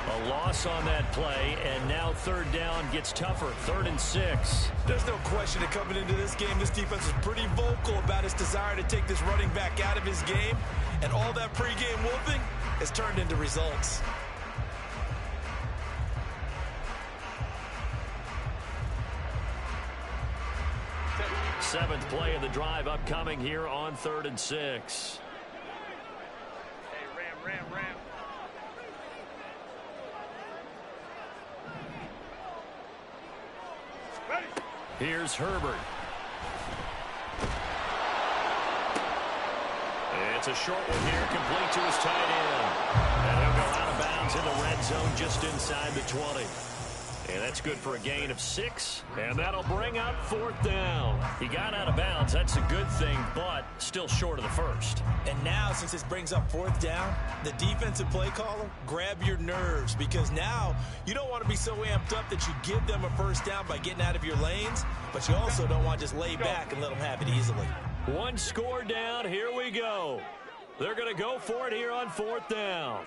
A loss on that play, and now third down gets tougher. 3rd and 6. There's no question that coming into this game, this defense is pretty vocal about its desire to take this running back out of his game. And all that pregame wolfing has turned into results. Seventh play of the drive upcoming here on 3rd and 6. Hey, ram. Ready. Here's Herbert. It's a short one here, complete to his tight end. And he'll go out of bounds in the red zone just inside the 20. And that's good for a gain of 6. And that'll bring up 4th down. He got out of bounds. That's a good thing, but still short of the first. And now, since this brings up 4th down, the defensive play caller, grab your nerves, because now you don't want to be so amped up that you give them a first down by getting out of your lanes, but you also don't want to just lay back and let them have it easily. One score down. Here we go. They're going to go for it here on 4th down.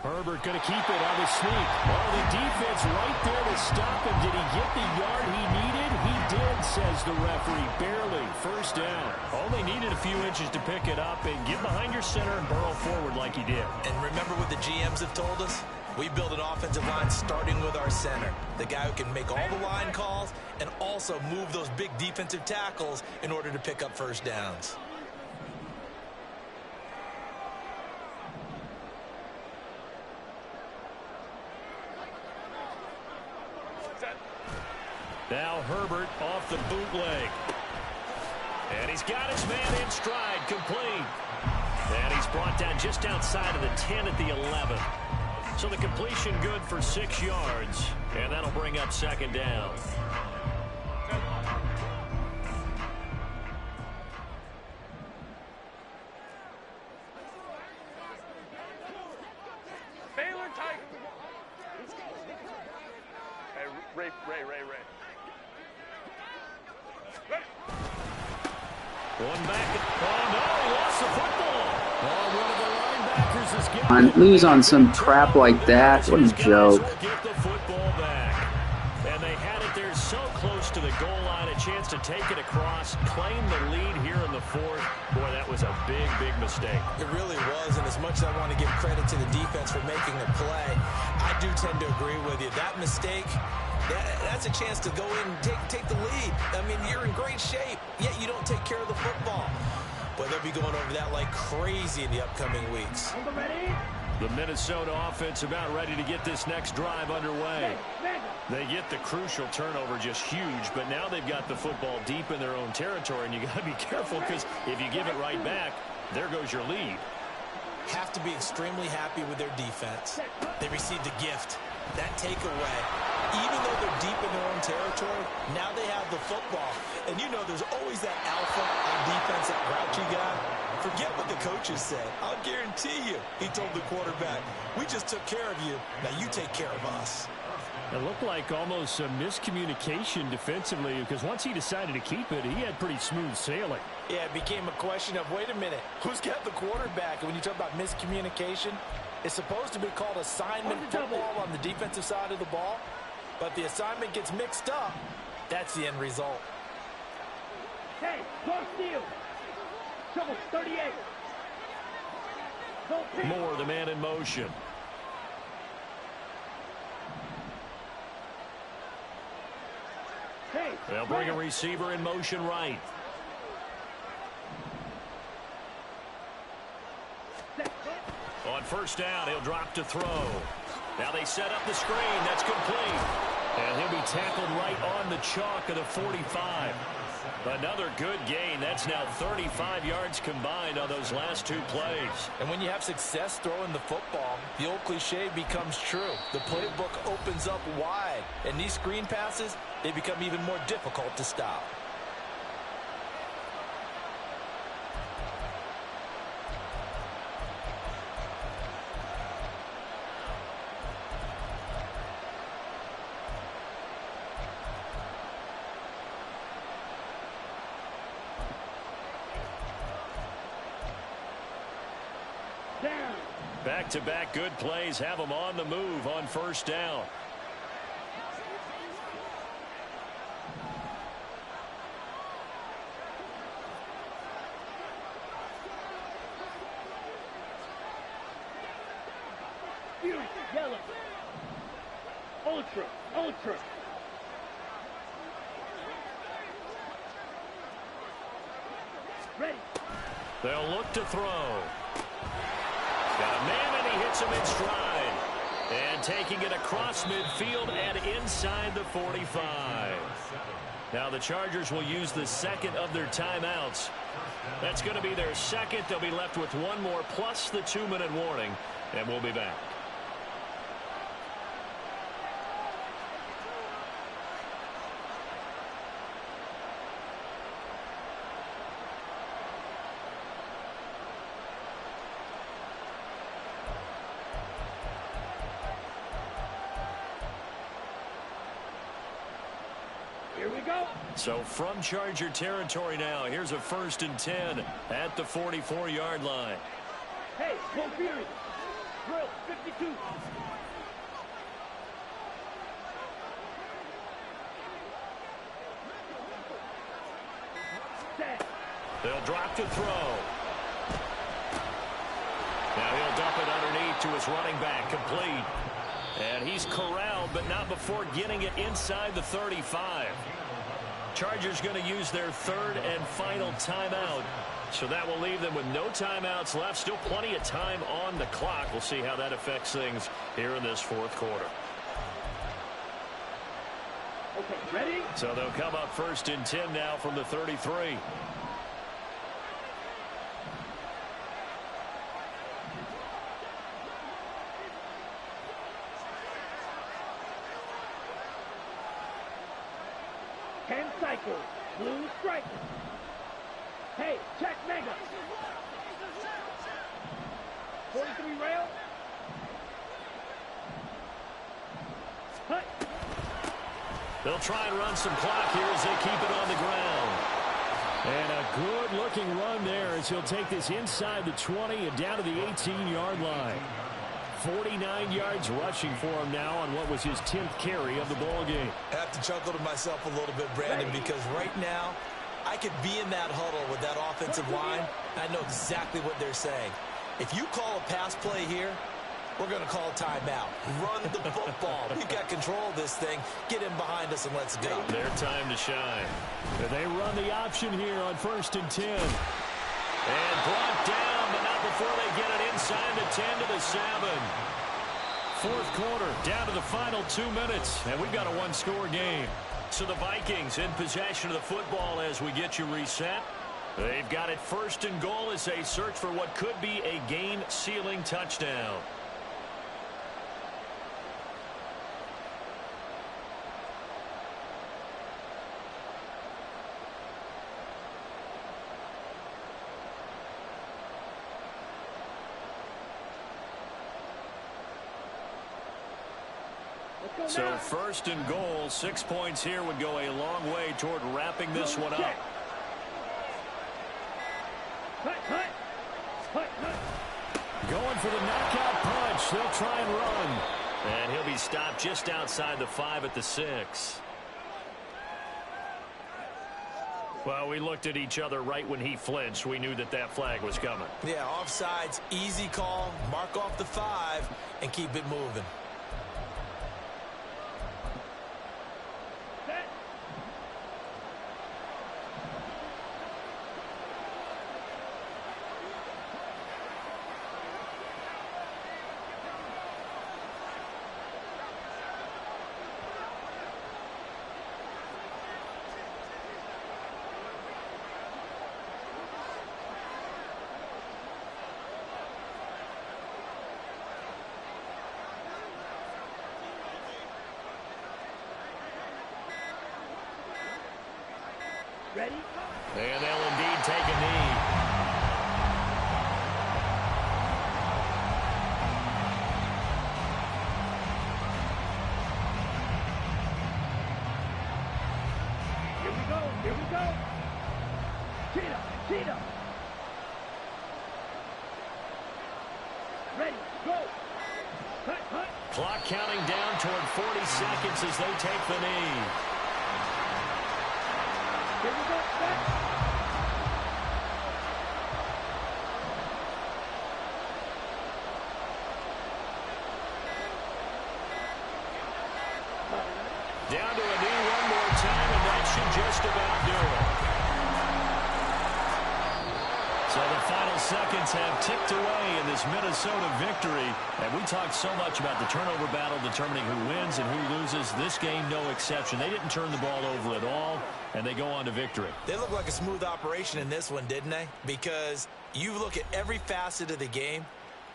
Herbert going to keep it on the sneak. Oh, the defense right there to stop him. Did he get the yard he needed? He did, says the referee. Barely. First down. Only needed a few inches to pick it up and get behind your center and burrow forward like he did. And remember what the GMs have told us? We build an offensive line starting with our center, the guy who can make all the line calls and also move those big defensive tackles in order to pick up first downs. Now Herbert off the bootleg. And he's got his man in stride, complete. And he's brought down just outside of the 10 at the 11. So the completion good for 6 yards. And that'll bring up 2nd down. Baylor Tiger. Hey, Ray. Ready. One back. Oh, no, he lost the football. Oh, one of the linebackers is getting On lose on some crap like that. What a joke. Get the football back. And they had it there so close to the goal line, a chance to take it across, claim the lead here in the 4th. Boy, that was a big mistake. It really was, and as much as I want to give credit to the defense for making the play, I do tend to agree with you. That mistake, that's a chance to go in and take the lead. I mean, you're in great shape, yet you don't take care of the football. But they'll be going over that like crazy in the upcoming weeks. The Minnesota offense about ready to get this next drive underway. They get the crucial turnover, just huge, but now they've got the football deep in their own territory, and you got to be careful because if you give it right back, there goes your lead. Have to be extremely happy with their defense. They received a gift. That takeaway, even though they're deep in their own territory, now they have the football. And you know there's always that alpha on defense, that grouchy guy. Forget what the coaches said. I'll guarantee you, he told the quarterback, we just took care of you. Now you take care of us. It looked like almost a miscommunication defensively because once he decided to keep it, he had pretty smooth sailing. Yeah, it became a question of, wait a minute, who's got the quarterback? And when you talk about miscommunication, it's supposed to be called assignment football on the defensive side of the ball. But the assignment gets mixed up. That's the end result. Hey, go steal. Trouble 38. Go pick. Moore, the man in motion. Hey, They'll bring a receiver in motion right. On first down, he'll drop to throw. Now they set up the screen. That's complete. And he'll be tackled right on the chalk of the 45. Another good gain. That's now 35 yards combined on those last 2 plays. And when you have success throwing the football, the old cliche becomes true. The playbook opens up wide. And these screen passes, they become even more difficult to stop. Back-to-back good plays have them on the move on first down. Fury, yellow. Ultra, ultra. Ready. They'll look to throw. Got a man, and he hits him in stride. And taking it across midfield and inside the 45. Now the Chargers will use the second of their timeouts. That's going to be their second. They'll be left with one more plus the 2-minute warning. And we'll be back. Here we go. So from Charger territory now, here's a 1st and 10 at the 44-yard line. Hey, go Fury. Drill, 52. Set. They'll drop to throw. Now he'll dump it underneath to his running back, complete. And he's corralled, but not before getting it inside the 35. Chargers going to use their third and final timeout. So that will leave them with no timeouts left. Still plenty of time on the clock. We'll see how that affects things here in this fourth quarter. Okay, ready? So they'll come up 1st and 10 now from the 33. Cycle, blue striker. Hey, check mega. 43 rail. Hut. They'll try and run some clock here as they keep it on the ground. And a good-looking run there as he'll take this inside the 20 and down to the 18-yard line. 49 yards rushing for him now on what was his 10th carry of the ball game. I have to chuckle to myself a little bit, Brandon, because right now I could be in that huddle with that offensive line. I know exactly what they're saying. If you call a pass play here, we're going to call a timeout. Run the football. We've got control of this thing. Get in behind us and let's go. Their time to shine. They run the option here on 1st and 10. And brought down, but not before they get it inside the 10 to the 7. Fourth quarter, down to the final 2 minutes, and we've got a one-score game. So the Vikings in possession of the football as we get you reset. They've got it 1st and goal as they search for what could be a game-sealing touchdown. So 1st and goal, 6 points here would go a long way toward wrapping this one up. Going for the knockout punch. They'll try and run. And he'll be stopped just outside the 5 at the 6. Well, we looked at each other right when he flinched. We knew that that flag was coming. Yeah, offsides, easy call, mark off the 5, and keep it moving. Ready? And they'll indeed take a knee. Here we go. Here we go. Cheetah. Cheetah. Ready. Go. Go. Hut, hut. Clock counting down toward 40 seconds as they take the knee. Here we go. Set. Down to a knee one more time, and that should just about do it. So the final seconds have ticked away in this Minnesota victory. And we talked so much about the turnover battle determining who wins and who loses. This game, no exception. They didn't turn the ball over at all, and they go on to victory. They look like a smooth operation in this one, didn't they? Because you look at every facet of the game,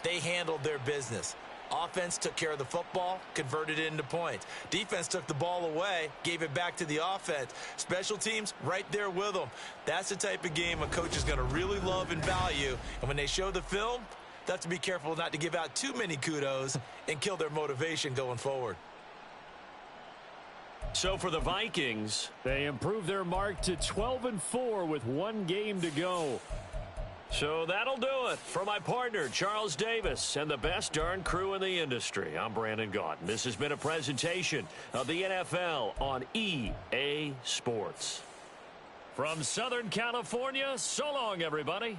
they handled their business. Offense took care of the football, converted it into points. Defense took the ball away, gave it back to the offense. Special teams, right there with them. That's the type of game a coach is going to really love and value. And when they show the film, they have to be careful not to give out too many kudos and kill their motivation going forward. So for the Vikings, they improve their mark to 12-4 with one game to go. So that'll do it. For my partner, Charles Davis, and the best darn crew in the industry, I'm Brandon Gaudin. This has been a presentation of the NFL on EA Sports. From Southern California, so long, everybody.